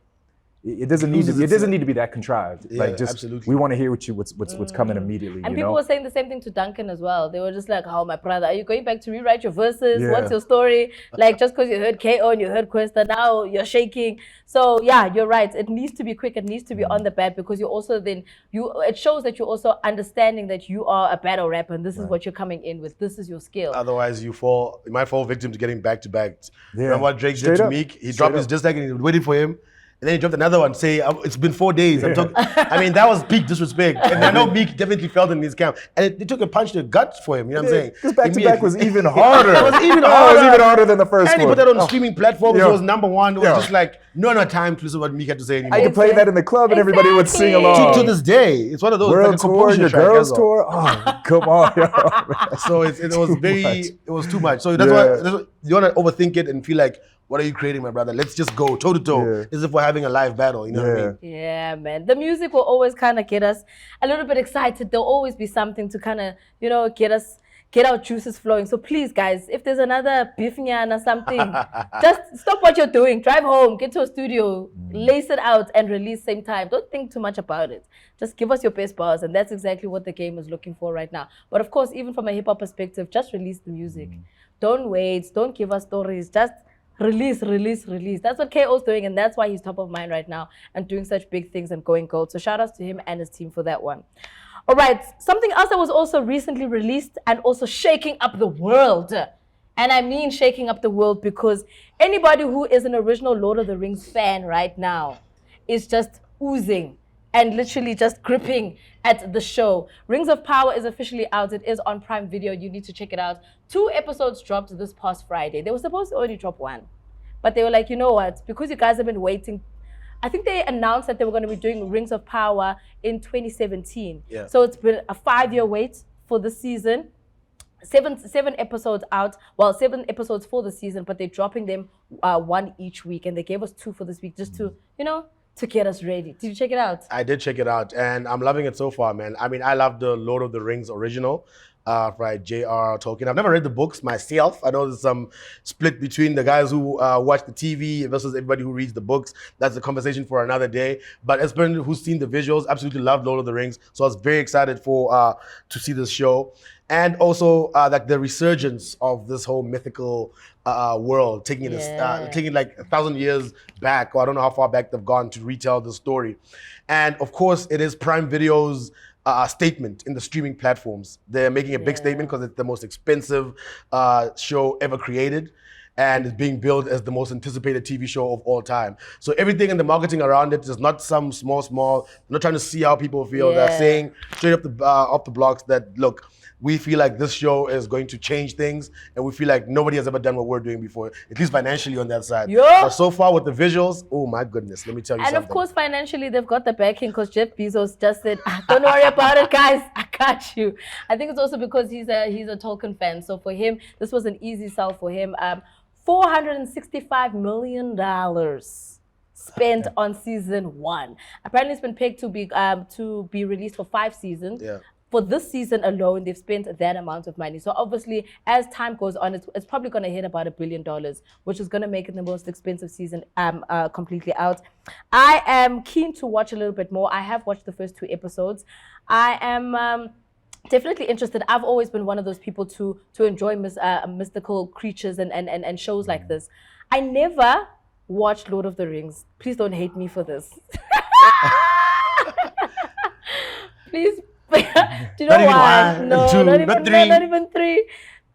It doesn't need to. It doesn't need to be that contrived. Yeah, like just absolutely. we want to hear what's coming immediately. And you people know? were saying the same thing to Duncan as well. They were just like, "Oh, my brother, are you going back to rewrite your verses? Yeah. What's your story? Like just because you heard KO and you heard Questa, now you're shaking." So yeah, you're right. It needs to be quick. It needs to be on the bat because you also it shows that you're also understanding that you are a battle rapper and this is what you're coming in with. This is your skill. Otherwise, you might fall victim to getting back to back. Yeah. Remember what Drake did to Meek? He dropped his diss track and he was waiting for him. And then he dropped another one, say, it's been 4 days. I mean, that was peak disrespect. And I know Meek definitely felt it in his camp. And it took a punch to the gut for him, you know what I'm saying? Because back-to-back was even harder. It was even harder. Oh, it was even harder than the first one. And he put that on the streaming platforms. Yeah. It was number one. It was Yeah. just like, no time to listen to what Meek had to say anymore. I could play that in the club and everybody would sing along. To this day. It's one of those. World like a tour, composure your track girls as well. tour. Oh, come on. Yo. So it was it was too much. So that's why you want to overthink it and feel like, what are you creating, my brother? Let's just go toe to toe, as if we're having a live battle. You know what I mean? Yeah, man. The music will always kind of get us a little bit excited. There'll always be something to kind of, get our juices flowing. So please, guys, if there's another biffnya or something, just stop what you're doing. Drive home, get to a studio, lace it out, and release same time. Don't think too much about it. Just give us your best bars, and that's exactly what the game is looking for right now. But of course, even from a hip hop perspective, just release the music. Don't wait. Don't give us stories. Just release. That's what KO's doing, and that's why he's top of mind right now and doing such big things and going gold. So shout outs to him and his team for that one. All right, something else that was also recently released and also shaking up the world. And I mean shaking up the world because anybody who is an original Lord of the Rings fan right now is just oozing and literally just gripping at the show. Rings of Power is officially out. It is on Prime Video. You need to check it out. 2 episodes dropped this past Friday. They were supposed to only drop 1. But they were like, you know what? Because you guys have been waiting. I think they announced that they were going to be doing Rings of Power in 2017. Yeah. So it's been a 5-year wait for the season. Seven episodes out. Well, 7 episodes for the season, but they're dropping them 1 each week. And they gave us 2 for this week just to, to get us ready. Did you check it out? I did check it out, and I'm loving it so far, man. I mean, I love the Lord of the Rings original, by J.R. Tolkien. I've never read the books myself. I know there's some split between the guys who watch the TV versus everybody who reads the books. That's a conversation for another day. But as someone who's seen the visuals, absolutely love Lord of the Rings. So I was very excited to see this show. And also like the resurgence of this whole mythical world, taking it like 1,000 years back, or I don't know how far back they've gone to retell the story. And of course, it is Prime Video's statement in the streaming platforms. They're making a big statement because it's the most expensive show ever created. And it's being billed as the most anticipated TV show of all time. So everything in the marketing around it is not some small, not trying to see how people feel. They're saying straight off the blocks that, look, we feel like this show is going to change things, and we feel like nobody has ever done what we're doing before, at least financially on that side. But so far with the visuals, oh my goodness, let me tell you something. And of course, financially, they've got the backing because Jeff Bezos just said, don't worry about it, guys, I got you. I think it's also because he's a Tolkien fan. So for him, this was an easy sell for him. $465 million spent on season 1. Apparently, it's been pegged to be released for 5 seasons. Yeah. For this season alone, they've spent that amount of money. So obviously, as time goes on, it's probably going to hit about $1 billion, which is going to make it the most expensive season completely out. I am keen to watch a little bit more. I have watched the first 2 episodes. I am definitely interested. I've always been one of those people to enjoy mystical creatures and shows like this. I never watched Lord of the Rings. Please don't hate me for this. Please. Do you know why? No, not even 3.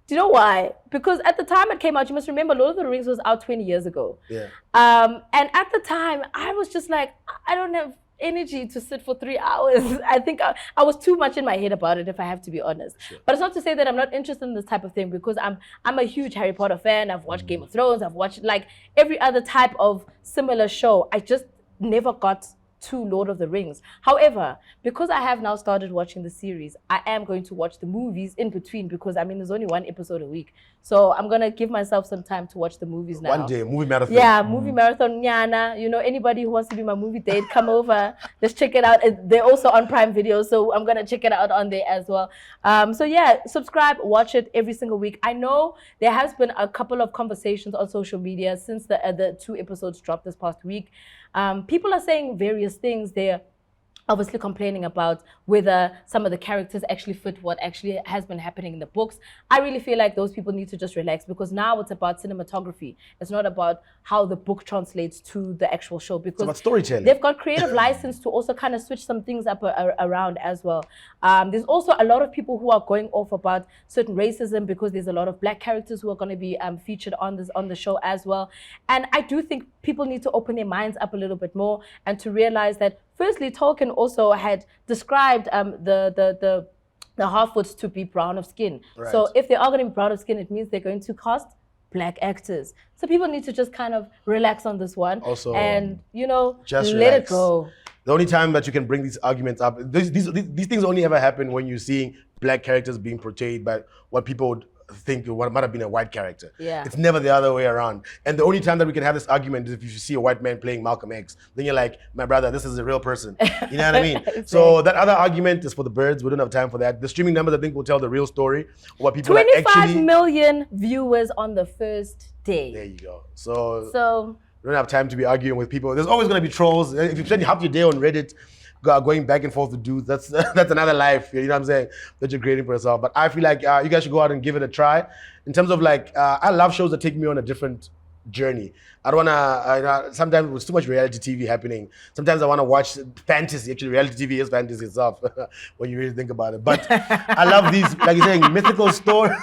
Do you know why? Because at the time it came out, you must remember Lord of the Rings was out 20 years ago. Yeah. And at the time, I was just like, I don't have energy to sit for 3 hours. I think I was too much in my head about it, if I have to be honest. Sure. But it's not to say that I'm not interested in this type of thing, because I'm a huge Harry Potter fan. I've watched Game of Thrones. I've watched like every other type of similar show. I just never got to Lord of the Rings. However, because I have now started watching the series, I am going to watch the movies in between, because I mean there's only 1 episode a week. So I'm gonna give myself some time to watch the movies now. One day, movie marathon. Yeah, movie marathon, Nyana. You know, anybody who wants to be my movie date, come over. Let's check it out. They're also on Prime Video, so I'm gonna check it out on there as well. So yeah, subscribe, watch it every single week. I know there has been a couple of conversations on social media since the 2 episodes dropped this past week. People are saying various things. They're obviously complaining about whether some of the characters actually fit what actually has been happening in the books. I really feel like those people need to just relax, because now it's about cinematography. It's not about how the book translates to the actual show, because it's about storytelling. They've got creative license to also kind of switch some things up around as well. There's also a lot of people who are going off about certain racism, because there's a lot of black characters who are going to be featured on the show as well. And I do think people need to open their minds up a little bit more and to realize that, firstly, Tolkien also had described the Harfoots to be brown of skin. Right. So if they are going to be brown of skin, it means they're going to cast black actors. So people need to just kind of relax on this one. Also, and, just let relax. it go. The only time that you can bring these arguments up, these things only ever happen when you're seeing black characters being portrayed by what people would think what might have been a white character. Yeah. It's never the other way around. And the only time that we can have this argument is if you see a white man playing Malcolm X. Then you're like, my brother, this is a real person. You know what I mean? Exactly. So that other argument is for the birds. We don't have time for that. The streaming numbers, I think, will tell the real story. What people 25 are actually... million viewers on the first day. There you go. So we don't have time to be arguing with people. There's always going to be trolls. If you spend half your day on Reddit, going back and forth with dudes, that's another life, you know what I'm saying, that you're creating for yourself. But I feel like you guys should go out and give it a try. In terms of I love shows that take me on a different journey. I don't wanna, sometimes there's too much reality TV happening. Sometimes I wanna watch fantasy. Actually, reality TV is fantasy itself when you really think about it. But I love these, like you're saying, mythical story.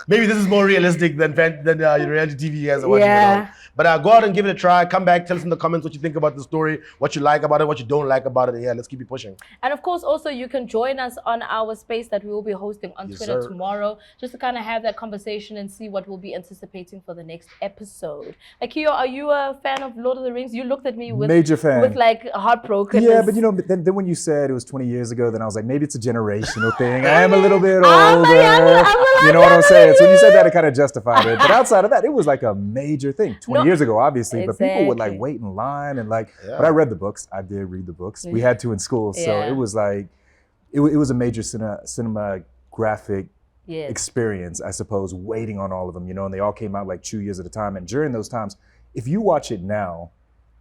Maybe this is more realistic than reality TV you guys are watching. Yeah. But go out and give it a try. Come back, tell us in the comments what you think about the story, what you like about it, what you don't like about it. And yeah, let's keep it pushing. And of course, also you can join us on our space that we will be hosting on Twitter tomorrow, just to kind of have that conversation and see what we'll be anticipating for the next episode. Akio, are you a fan of Lord of the Rings? You looked at me with major fan, with like heartbroken. Yeah, but then when you said it was 20 years ago, then I was like, maybe it's a generational thing. I am a little bit older. You know what I'm saying? So when you said that, it kind of justified it. But outside of that, it was like a major thing. 20 years ago, obviously, exactly. But people would like wait in line and like. Yeah. But I read the books. I did read the books. We had to in school, so it was like, it was a major cinematographic experience, I suppose, waiting on all of them, and they all came out like 2 years at a time. And during those times, if you watch it now,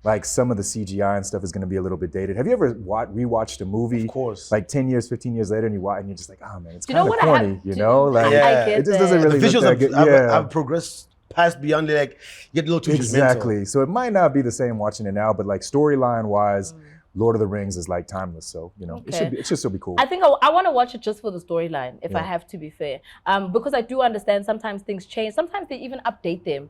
like some of the CGI and stuff is going to be a little bit dated. Have you ever rewatched a movie, of course, like 10 years, 15 years later, and you're just like, oh man, it's kind of corny, Like it just doesn't really the visuals look that good. have progressed past beyond like get a little too exactly. judgmental. So it might not be the same watching it now, but like storyline wise, Lord of the Rings is like timeless. So it should still be cool. I think I want to watch it just for the storyline, if I have to be fair, because I do understand sometimes things change. Sometimes they even update them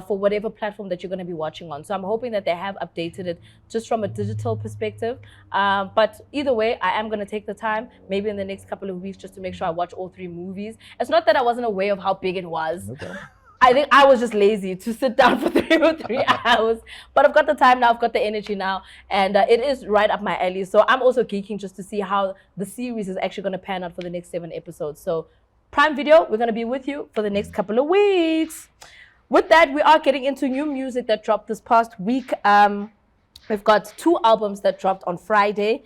for whatever platform that you're going to be watching on. So I'm hoping that they have updated it just from a digital perspective. But either way, I am going to take the time, maybe in the next couple of weeks, just to make sure I watch all 3 movies. It's not that I wasn't aware of how big it was. Okay. I think I was just lazy to sit down for 3 hours. But I've got the time now, I've got the energy now, and it is right up my alley. So I'm also geeking just to see how the series is actually going to pan out for the next 7 episodes. So Prime Video, we're going to be with you for the next couple of weeks. With that, we are getting into new music that dropped this past week. We've got 2 albums that dropped on Friday.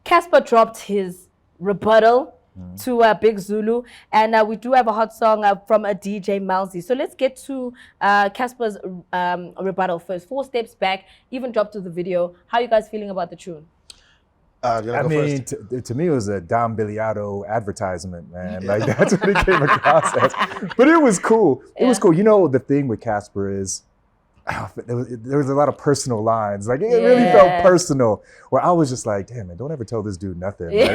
Casper dropped his Rebuttal to Big Zulu, and we do have a hot song from a DJ Malzy. So let's get to Casper's Rebuttal first. 4 Steps Back, even dropped to the video. How are you guys feeling about the tune? I mean, to me, it was a Dom Biliato advertisement, man. Like, that's what it came across as. But it was cool. It was cool. The thing with Casper is, there was a lot of personal lines. Like, it really felt personal. Where I was just like, damn, man, don't ever tell this dude nothing. No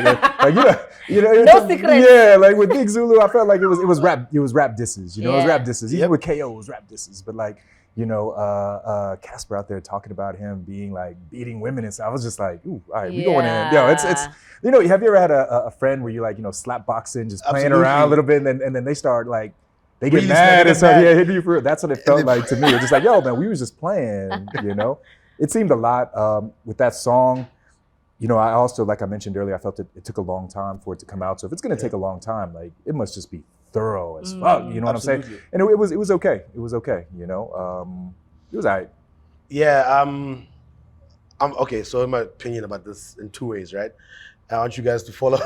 secrets. Yeah, like with Big Zulu, I felt like it was rap disses. It was rap disses. Even with KO, it was rap disses. But like, Casper out there talking about him being like beating women and stuff. I was just like, ooh, all right, we going in. It's have you ever had a friend where you like, slap boxing, just playing around a little bit, and then they start like, they get mad and stuff. Yeah, hit you for it. That's what it felt like to me. It's just like, yo, man, we was just playing, It seemed a lot with that song. I also, like I mentioned earlier, I felt it took a long time for it to come out. So if it's going to take a long time, like, it must just be thorough as fuck. You know what I'm saying? And it was okay. It was okay. It was all right. Yeah. I'm okay. So in my opinion about this in 2 ways, right? I want you guys to follow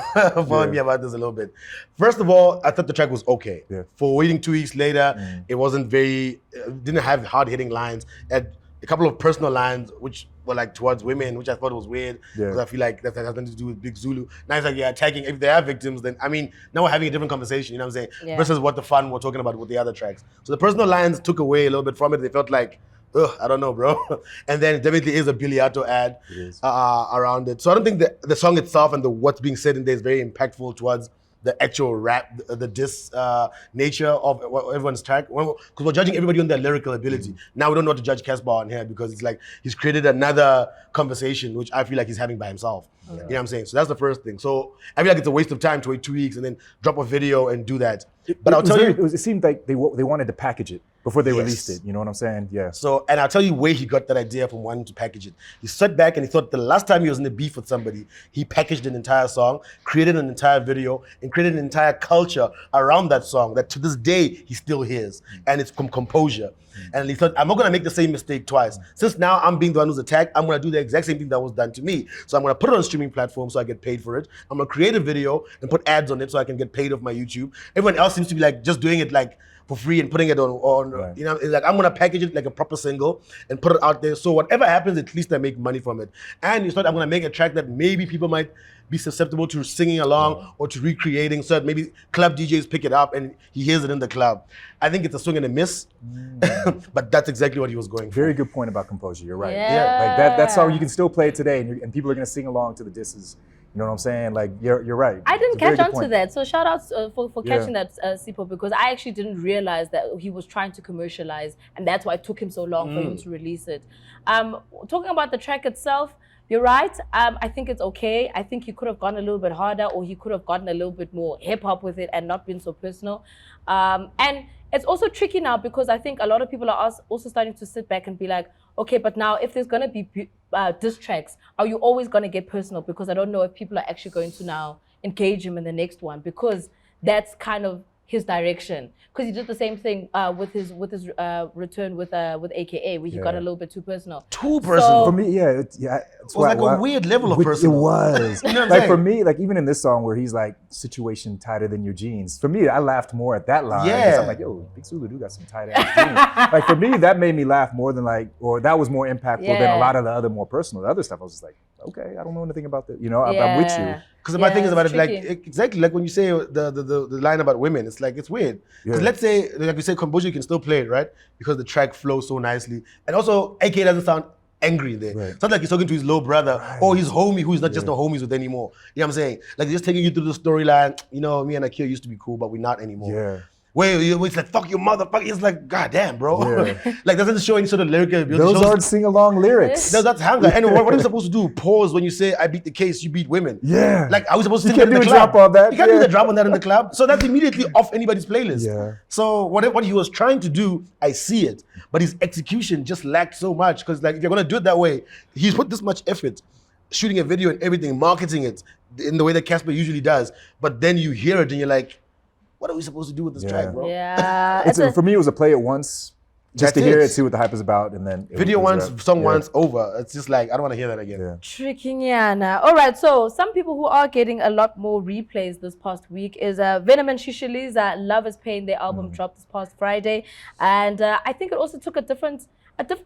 me about this a little bit. First of all, I thought the track was okay. Yeah. For waiting 2 weeks later, it wasn't didn't have hard-hitting lines. It a couple of personal lines which were like towards women, which I thought was weird because I feel like that has nothing to do with Big Zulu. Now it's like you're attacking. If they are victims, then I mean, now we're having a different conversation. You know what I'm saying? Versus what the fun we're talking about with the other tracks. So the personal lines took away a little bit from it. They felt like, ugh, I don't know, bro. And then it definitely is a Biliato ad around it. So I don't think the song itself and what's being said in there is very impactful towards the actual rap, the diss nature of everyone's track. Because we're judging everybody on their lyrical ability. Now we don't know what to judge Casper on here because it's like he's created another conversation which I feel like he's having by himself. You know what I'm saying? So that's the first thing. So I feel like it's a waste of time to wait 2 weeks and then drop a video and do that. But I'll tell you, it seemed like they wanted to package it before they released it. You know what I'm saying? Yeah. So, and I'll tell you where he got that idea from wanting to package it. He sat back and he thought the last time he was in a beef with somebody, he packaged an entire song, created an entire video, and created an entire culture around that song that to this day he still hears. And it's composure. And he thought, I'm not gonna make the same mistake twice. Since now I'm being the one who's attacked, I'm gonna do the exact same thing that was done to me. So I'm gonna put it on streaming platforms so I get paid for it. I'm gonna create a video and put ads on it so I can get paid off my YouTube. Everyone else seems to be like just doing it like for free and putting it on you know, it's like I'm gonna package it like a proper single and put it out there. So whatever happens, at least I make money from it. And he thought I'm gonna make a track that maybe people might be susceptible to singing along or to recreating, so that maybe club DJs pick it up and he hears it in the club. I think it's a swing and a miss, but that's exactly what he was going for. Very good point about composure. You're right. Yeah. Like that song, you can still play it today, and people are gonna sing along to the disses. You know what I'm saying? Like you're right. I didn't catch on to that. So shout outs for catching that, Sipo, because I actually didn't realize that he was trying to commercialize, and that's why it took him so long for him to release it. Talking about the track itself, you're right. I think it's okay. I think he could have gone a little bit harder, or he could have gotten a little bit more hip hop with it and not been so personal. And it's also tricky now because I think a lot of people are also starting to sit back and be like, okay, but now if there's gonna be diss tracks, are you always gonna get personal? Because I don't know if people are actually going to now engage him in the next one, because that's kind of his direction. Because he did the same thing with his return with AKA, where he got a little bit too personal. Too personal. So, for me, it was like a weird level of personal. It was. You know what I'm like saying? for me, like even in this song where he's like, situation tighter than your jeans. For me, I laughed more at that line. Because I'm like, yo, Big Zulu do got some tight ass jeans. Like for me, that made me laugh more than like, or that was more impactful than a lot of the other more personal. The other stuff, I was just like, okay, I don't know anything about that. You know, I'm with you. Because my thing is about it, like exactly like when you say the line about women, it's like it's weird. Because let's say, like we say, composure, you can still play it, right? Because the track flows so nicely, and also AK doesn't sound angry there. It's not like he's talking to his little brother or his homie who he's not just no homies with anymore. You know what I'm saying? Like just taking you through the storyline. You know, me and Akira used to be cool, but we're not anymore. Where it's like, fuck your motherfucker. It's like, goddamn, bro. Like, doesn't show any sort of lyrical ability. Those aren't sing-along lyrics. That's hunger. And what are you supposed to do? Pause when you say, I beat the case, you beat women. Like, are we supposed to sing that in the club? Drop on that. You can't do the drop on that in the club. So that's immediately off anybody's playlist. So what he was trying to do, I see it. But his execution just lacked so much. Because like, if you're going to do it that way, he's put this much effort shooting a video and everything, marketing it in the way that Casper usually does. But then you hear it and you're like, what are we supposed to do with this track, bro? For me, it was a play it once, just to hear it, see what the hype is about, and then video once, song once, over. It's just like, I don't want to hear that again. Trickiana. All right, so some people who are getting a lot more replays this past week is Venom and Shishili's Love is Pain. Their album dropped this past Friday, and I think it also took a different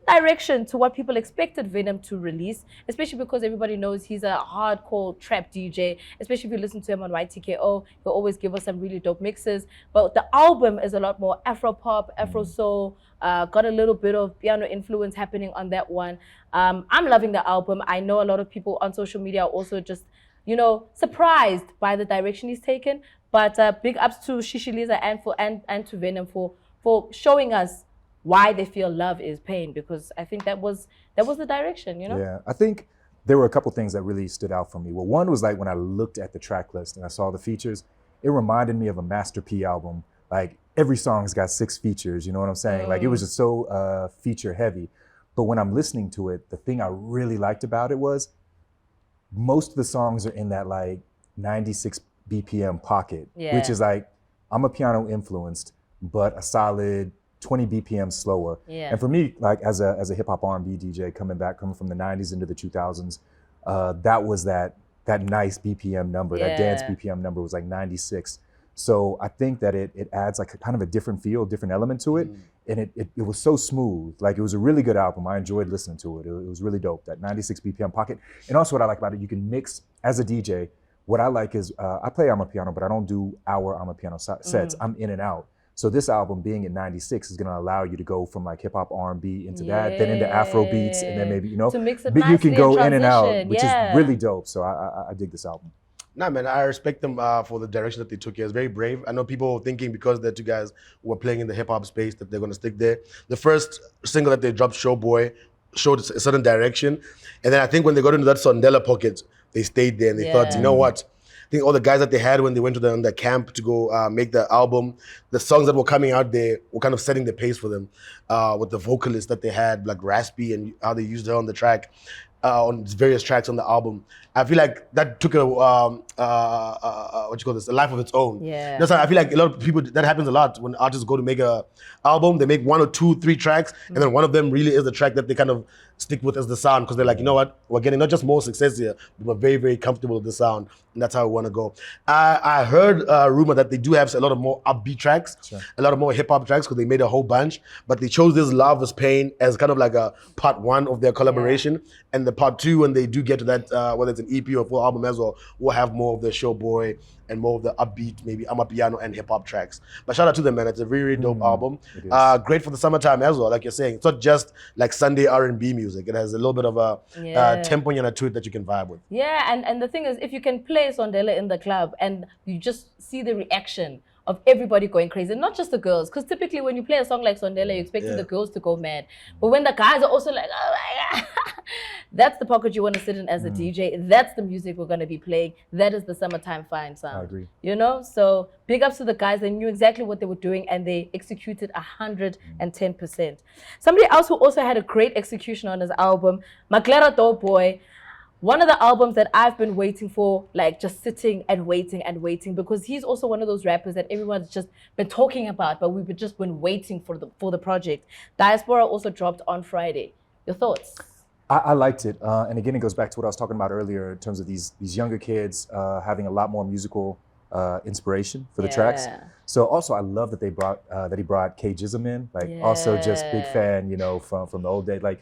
direction to what people expected Venom to release, especially because everybody knows he's a hardcore trap DJ, especially if you listen to him on YTKO, he'll always give us some really dope mixes. But the album is a lot more Afro pop, Afro soul, got a little bit of piano influence happening on that one. I'm loving the album. I know a lot of people on social media are also just, you know, surprised by the direction he's taken. But big ups to Shishiliza and to Venom for showing us why they feel love is pain, because I think that was the direction, you know? Yeah, I think there were a couple things that really stood out for me. Well, one was like when I looked at the track list and I saw the features, it reminded me of a Master P album. Like every song's got 6 features, you know what I'm saying? Like it was just so feature heavy. But when I'm listening to it, the thing I really liked about it was most of the songs are in that like 96 BPM pocket, which is like, Amapiano influenced, but a solid 20 BPM slower. And for me, like as a hip hop R&B DJ coming from the 90s into the 2000s, that was that nice BPM number, that dance BPM number was like 96. So I think that it adds like a kind of a different feel, different element to it. And it was so smooth. Like it was a really good album. I enjoyed listening to it. It was really dope, that 96 BPM pocket. And also what I like about it, you can mix, as a DJ, what I like is, I play Amapiano, but I don't do our Amapiano sets. I'm in and out. So this album being at 96 is gonna allow you to go from like hip hop R&B into that, then into Afro beats, and then maybe, you know, to mix it but you can go in and out, transition, which is really dope. So I dig this album. Nah, man, I respect them for the direction that they took here. It's very brave. I know people were thinking because the two guys were playing in the hip hop space that they're going to stick there. The first single that they dropped, Showboy, showed a certain direction. And then I think when they got into that Sondela pocket, they stayed there and they thought, you know what? I think all the guys that they had when they went to the camp to go make the album, the songs that were coming out there were kind of setting the pace for them with the vocalists that they had, like Raspy, and how they used her on the track. On various tracks on the album. I feel like that took a a life of its own. Yeah. That's why I feel like a lot of people, that happens a lot when artists go to make a album, they make 1 or 2, 3 tracks, and then one of them really is the track that they kind of stick with as the sound, because they're like, you know what, we're getting not just more success here, but we're very, very comfortable with the sound, and that's how we want to go. I heard a rumor that they do have a lot of more upbeat tracks, a lot of more hip hop tracks, because they made a whole bunch, but they chose this Love is Pain as kind of like a part 1 of their collaboration, and the part 2, when they do get to that, whether it's an EP or full album as well, we'll have more of the Showboy and more of the upbeat, maybe Amapiano and hip hop tracks. But shout out to them, man. It's a really, really dope album. Great for the summertime as well, like you're saying. It's not just like Sunday R&B music. It has a little bit of a tempo to it that you can vibe with. Yeah, and the thing is, if you can play Sondela in the club and you just see the reaction of everybody going crazy, not just the girls, because typically when you play a song like Sondela, you're expecting the girls to go mad. But when the guys are also like, oh my God, that's the pocket you want to sit in as a DJ. That's the music we're going to be playing. That is the summertime fine sound. I agree. You know, so big ups to the guys. They knew exactly what they were doing and they executed 110%. Somebody else who also had a great execution on his album, Maglera Doe Boy. One of the albums that I've been waiting for, like just sitting and waiting, because he's also one of those rappers that everyone's just been talking about, but we've just been waiting for the project. Diaspora also dropped on Friday. Your thoughts? I liked it, and again, it goes back to what I was talking about earlier in terms of these younger kids having a lot more musical inspiration for the tracks. So also, I love that he brought K Jism in. Like, also just big fan, you know, from the old day. Like,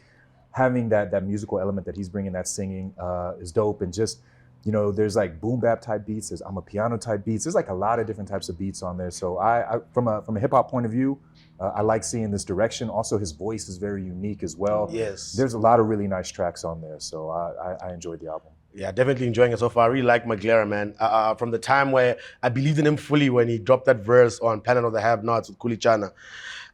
having that musical element that he's bringing, that singing is dope. And just, you know, there's like boom bap type beats, there's Amapiano type beats. There's like a lot of different types of beats on there. So I from a hip hop point of view, I like seeing this direction. Also, his voice is very unique as well. Yes. There's a lot of really nice tracks on there. So I enjoyed the album. Yeah, definitely enjoying it so far. I really like Maglera, man. From the time where I believed in him fully when he dropped that verse on Planet of the Have-Nots with Kulichana,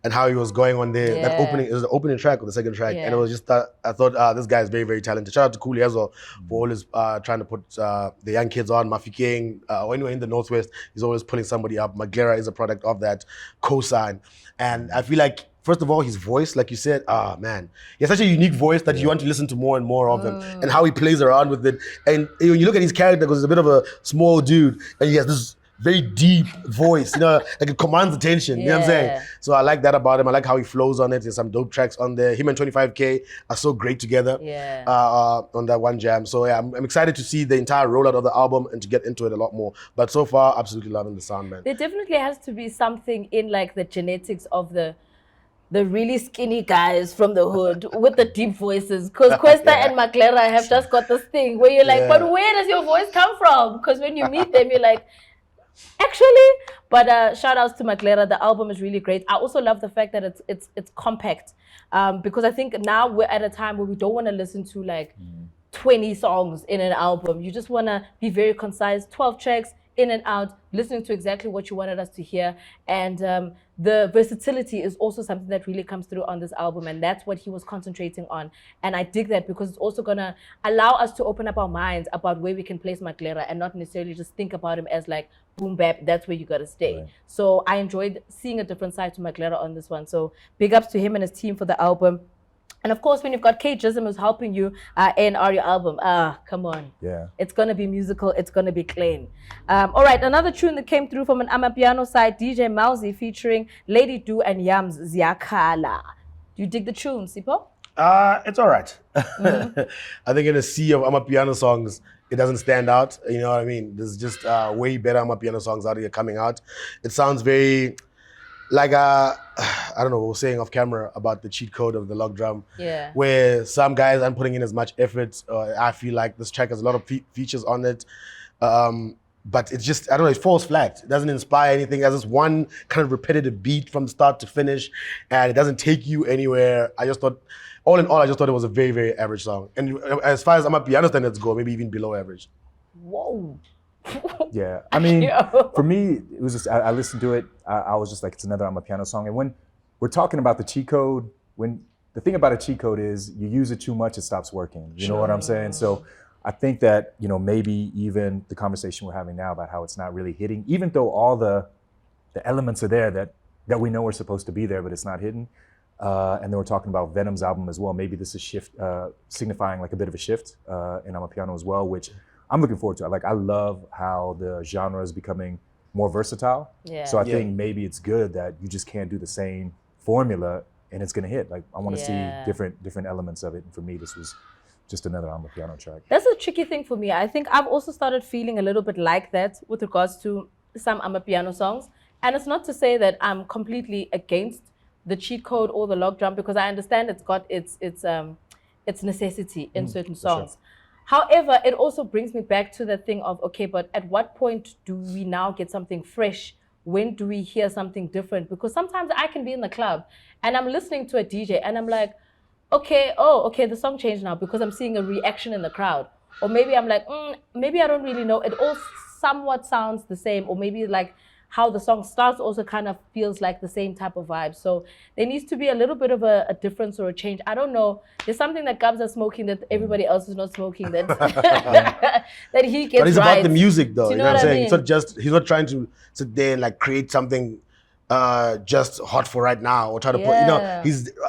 and how he was going on there. That opening, it was the opening track or the second track, and it was just I thought this guy is very, very talented. Shout out to Kuli as well for always trying to put the young kids on. Mafikeng, or anywhere in the Northwest, he's always pulling somebody up. Maglera is a product of that cosign, and I feel like, first of all, his voice, like you said, man, he has such a unique voice that you want to listen to more and more of him, and how he plays around with it. And when you look at his character, because he's a bit of a small dude, and he has this very deep voice, you know, like it commands attention, you know what I'm saying? So I like that about him. I like how he flows on it. There's some dope tracks on there. Him and 25K are so great together on that one jam. So yeah, I'm excited to see the entire rollout of the album and to get into it a lot more. But so far, absolutely loving the sound, man. There definitely has to be something in like the genetics of the really skinny guys from the hood with the deep voices, because Questa and Maglera have just got this thing where you're like, but where does your voice come from? Because when you meet them, you're like, actually. But shout outs to Maglera. The album is really great. I also love the fact that it's compact, because I think now we're at a time where we don't want to listen to like 20 songs in an album. You just want to be very concise, 12 tracks in and out, listening to exactly what you wanted us to hear. And the versatility is also something that really comes through on this album, and that's what he was concentrating on. And I dig that, because it's also gonna allow us to open up our minds about where we can place Maglera and not necessarily just think about him as like boom bap, that's where you gotta stay. So I enjoyed seeing a different side to Maglera on this one. So big ups to him and his team for the album. And of course, when you've got K Jism who's helping you A&R your album, come on. Yeah. It's going to be musical. It's going to be clean. All right, another tune that came through from an Amapiano side, DJ Mousy featuring Lady Do and Yams Ziakala. Do you dig the tune, Sipho? It's all right. I think in a sea of Amapiano songs, it doesn't stand out. You know what I mean? There's just way better Amapiano songs out here coming out. It sounds very like I don't know what we're saying off camera about the cheat code of the log drum. Yeah. Where some guys aren't putting in as much effort. I feel like this track has a lot of features on it. But it's just, I don't know, it falls flat. It doesn't inspire anything. It has this one kind of repetitive beat from start to finish, and it doesn't take you anywhere. I just thought, all in all, I just thought it was a very, very average song. And as far as Amapiano standards go, maybe even below average. Whoa. Yeah, I mean, for me, it was just, I listened to it, I was just like, it's another Amapiano song. And when we're talking about the cheat code, the thing about a cheat code is you use it too much, it stops working. You know what I'm saying? So I think that, maybe even the conversation we're having now about how it's not really hitting, even though all the elements are there that we know are supposed to be there, but it's not hidden. And then we're talking about Venom's album as well. Maybe this is signifying like a bit of a shift in Amapiano as well, which I'm looking forward to. Like, I love how the genre is becoming more versatile. Yeah. So I think maybe it's good that you just can't do the same formula and it's gonna hit. Like, I want to see different elements of it. And for me, this was just another Amapiano track. That's a tricky thing for me. I think I've also started feeling a little bit like that with regards to some Amapiano songs. And it's not to say that I'm completely against the cheat code or the log drum, because I understand it's got its necessity in certain songs. Sure. However, it also brings me back to the thing of, okay, but at what point do we now get something fresh? When do we hear something different? Because sometimes I can be in the club and I'm listening to a DJ and I'm like, okay, the song changed now because I'm seeing a reaction in the crowd. Or maybe I'm like, maybe I don't really know. It all somewhat sounds the same, or maybe like how the song starts also kind of feels like the same type of vibe. So there needs to be a little bit of a difference or a change. I don't know. There's something that Gabs are smoking that everybody else is not smoking that that he gets. But it's right. about the music, though. Do you know what I'm saying? I mean? It's not he's not trying to sit there and like create something just hot for right now, or try to put,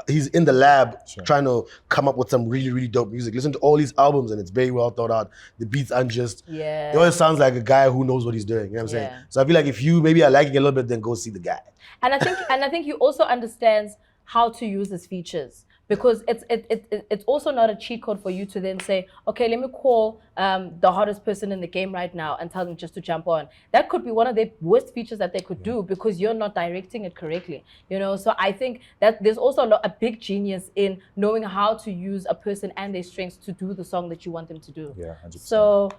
he's in the lab trying to come up with some really, really dope music. Listen to all these albums and it's very well thought out. The beats aren't just, it always sounds like a guy who knows what he's doing, you know what I'm saying? So I feel like if you maybe are liking it a little bit, then go see the guy. And I think he also understands how to use his features, because it's also not a cheat code for you to then say, okay, let me call the hottest person in the game right now and tell them just to jump on. That could be one of the worst features that they could do, because you're not directing it correctly. So I think that there's also a big genius in knowing how to use a person and their strengths to do the song that you want them to do. Yeah, 100%. So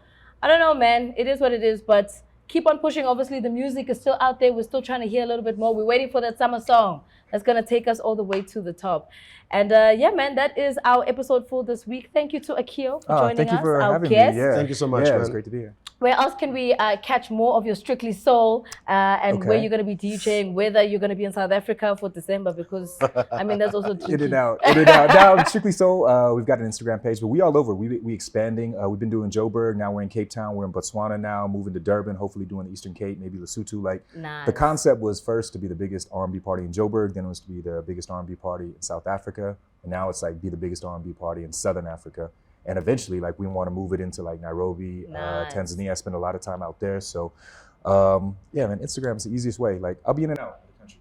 I don't know, man. It is what it is, but keep on pushing. Obviously, the music is still out there. We're still trying to hear a little bit more. We're waiting for that summer song that's going to take us all the way to the top. And yeah, man, that is our episode for this week. Thank you to Akio for joining us. Thank you for having guest. me. Yeah. Thank you so much, man. man. It's great to be here. Where else can we catch more of your Strictly Soul and where you're going to be DJing, whether you're going to be in South Africa for December, because, I mean, that's also tricky. In and out. Now, Strictly Soul, we've got an Instagram page, but we all over. We expanding. We've been doing Joburg. Now we're in Cape Town. We're in Botswana now, moving to Durban, hopefully doing the Eastern Cape, maybe Lesotho. Like, the concept was first to be the biggest R&B party in Joburg, then it was to be the biggest R&B party in South Africa, and now it's like be the biggest R&B party in Southern Africa. And eventually, like, we want to move it into like Nairobi, Tanzania. I spend a lot of time out there. So, yeah, man, Instagram is the easiest way. Like, I'll be in and out of the country,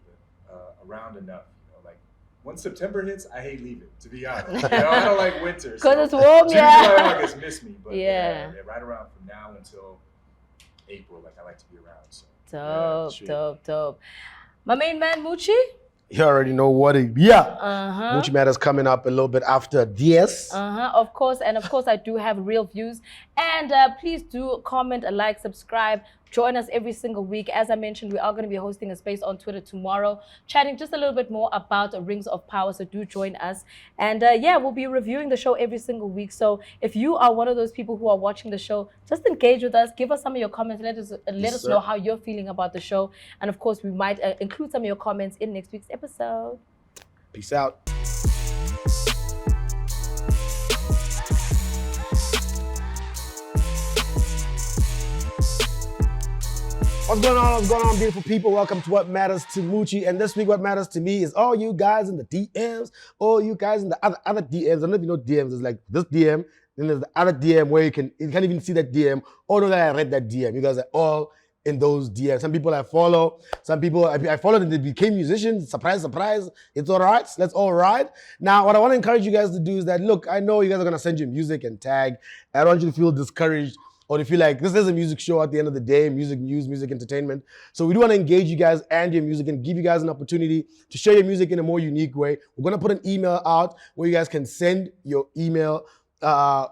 but around enough. Like, when September hits, I hate leaving, to be honest. I don't like winter. Because it's warm, yeah. Like, miss me. But yeah, right around from now until April, like, I like to be around. So. Dope. My main man, Moochie? You already know what it Moochie Matters coming up a little bit after DS. Of course, and of course I do have real views. And please do comment, like, subscribe. Join us every single week. As I mentioned, we are going to be hosting a space on Twitter tomorrow, chatting just a little bit more about Rings of Power. So do join us. And yeah, we'll be reviewing the show every single week. So if you are one of those people who are watching the show, just engage with us. Give us some of your comments. Let us know how you're feeling about the show. And of course, we might include some of your comments in next week's episode. Peace out. What's going on, beautiful people? Welcome to What Matters to Moochie. And this week, what matters to me is all you guys in the DMs, all you guys in the other DMs. I don't know if you know DMs. There's like this DM, then there's the other DM where you can't even see that DM, or know that I read that DM. You guys are all in those DMs. Some people I follow, some people I followed and they became musicians. Surprise, surprise. It's all right. Let's all ride. Now, what I want to encourage you guys to do is that, look, I know you guys are going to send you music and tag. I don't want you to feel discouraged or if you like, this is a music show at the end of the day, music news, music entertainment. So we do want to engage you guys and your music and give you guys an opportunity to share your music in a more unique way. We're going to put an email out where you guys can send your email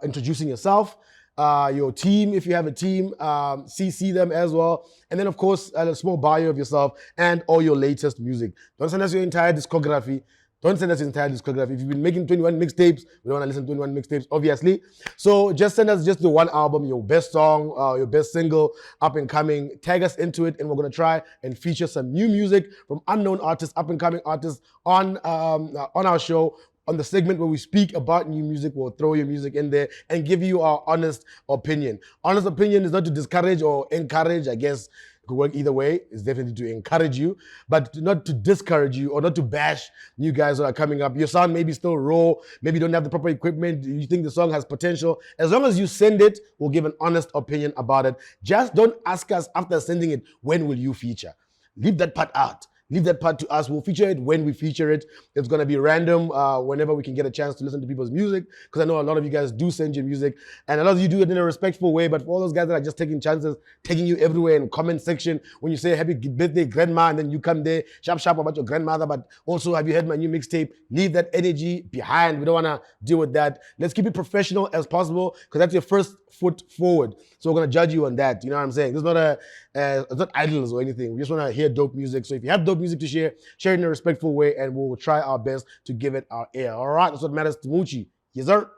introducing yourself, your team, if you have a team, CC them as well. And then, of course, a small bio of yourself and all your latest music. Don't send us your entire discography. Don't send us your entire discography. If you've been making 21 mixtapes, we don't want to listen to 21 mixtapes, obviously. So just send us just the one album, your best song, your best single, up and coming. Tag us into it, and we're going to try and feature some new music from unknown artists, up and coming artists on our show. On the segment where we speak about new music, we'll throw your music in there and give you our honest opinion. Honest opinion is not to discourage or encourage, I guess. It could work either way. It's definitely to encourage you, but not to discourage you or not to bash new guys that are coming up. Your sound may be still raw. Maybe you don't have the proper equipment. You think the song has potential. As long as you send it, we'll give an honest opinion about it. Just don't ask us after sending it, when will you feature? Leave that part out. Leave that part to us. We'll feature it when we feature it. It's going to be random whenever we can get a chance to listen to people's music, because I know a lot of you guys do send your music, and a lot of you do it in a respectful way. But for all those guys that are just taking chances, taking you everywhere in comment section, when you say happy birthday grandma, and then you come there sharp about your grandmother, but also have you heard my new mixtape? Leave that energy behind. We don't want to deal with that. Let's keep it professional as possible, because that's your first foot forward. So we're going to judge you on that. You know what I'm saying? This is not it's not idols or anything. We just want to hear dope music. So if you have dope music to share it in a respectful way, and we'll try our best to give it our air. All right, that's what matters to Moochie. Yes, sir.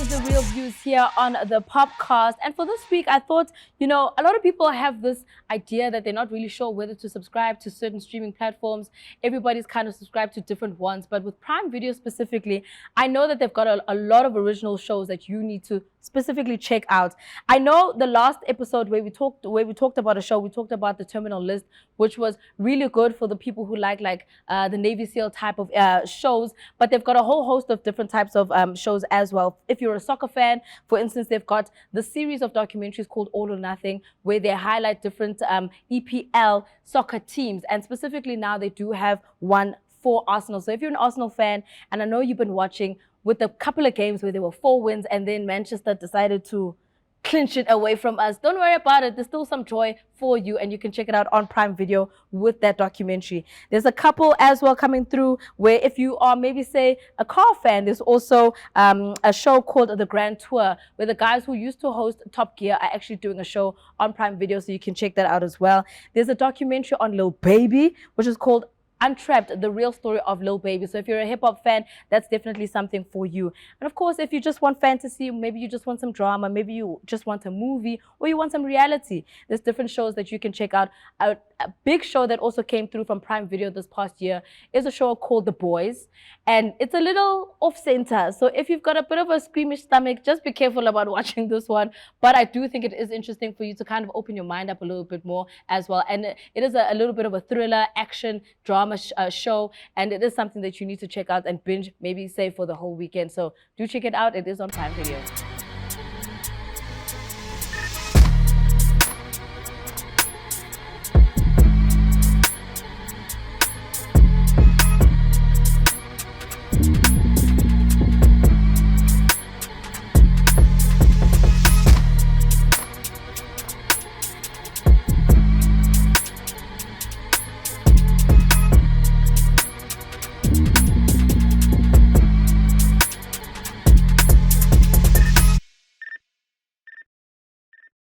The real views here on the POPcast. And for this week, I thought, a lot of people have this idea that they're not really sure whether to subscribe to certain streaming platforms. Everybody's kind of subscribed to different ones. But with Prime Video specifically, I know that they've got a lot of original shows that you need to specifically check out. I know the last episode where we talked about a show, we talked about The Terminal List, which was really good for the people who like the Navy SEAL type of shows. But they've got a whole host of different types of shows as well. If you're a soccer fan, for instance, they've got the series of documentaries called All or Nothing, where they highlight different EPL soccer teams. And specifically now they do have one for Arsenal. So if you're an Arsenal fan, and I know you've been watching with a couple of games where there were 4 wins and then Manchester decided to clinch it away from us, don't worry about it. There's still some joy for you, and you can check it out on Prime Video with that documentary. There's a couple as well coming through where if you are maybe say a car fan, there's also a show called The Grand Tour, where the guys who used to host Top Gear are actually doing a show on Prime Video, so you can check that out as well. There's a documentary on Lil Baby, which is called Untrapped, the real story of Lil Baby. So if you're a hip-hop fan, that's definitely something for you. And of course, if you just want fantasy, maybe you just want some drama, maybe you just want a movie, or you want some reality, there's different shows that you can check out. A big show that also came through from Prime Video this past year is a show called The Boys, and it's a little off-center. So if you've got a bit of a squeamish stomach, just be careful about watching this one. But I do think it is interesting for you to kind of open your mind up a little bit more as well. And it is a little bit of a thriller, action, drama show, and it is something that you need to check out and binge, maybe say for the whole weekend. So do check it out. It is on Prime Video.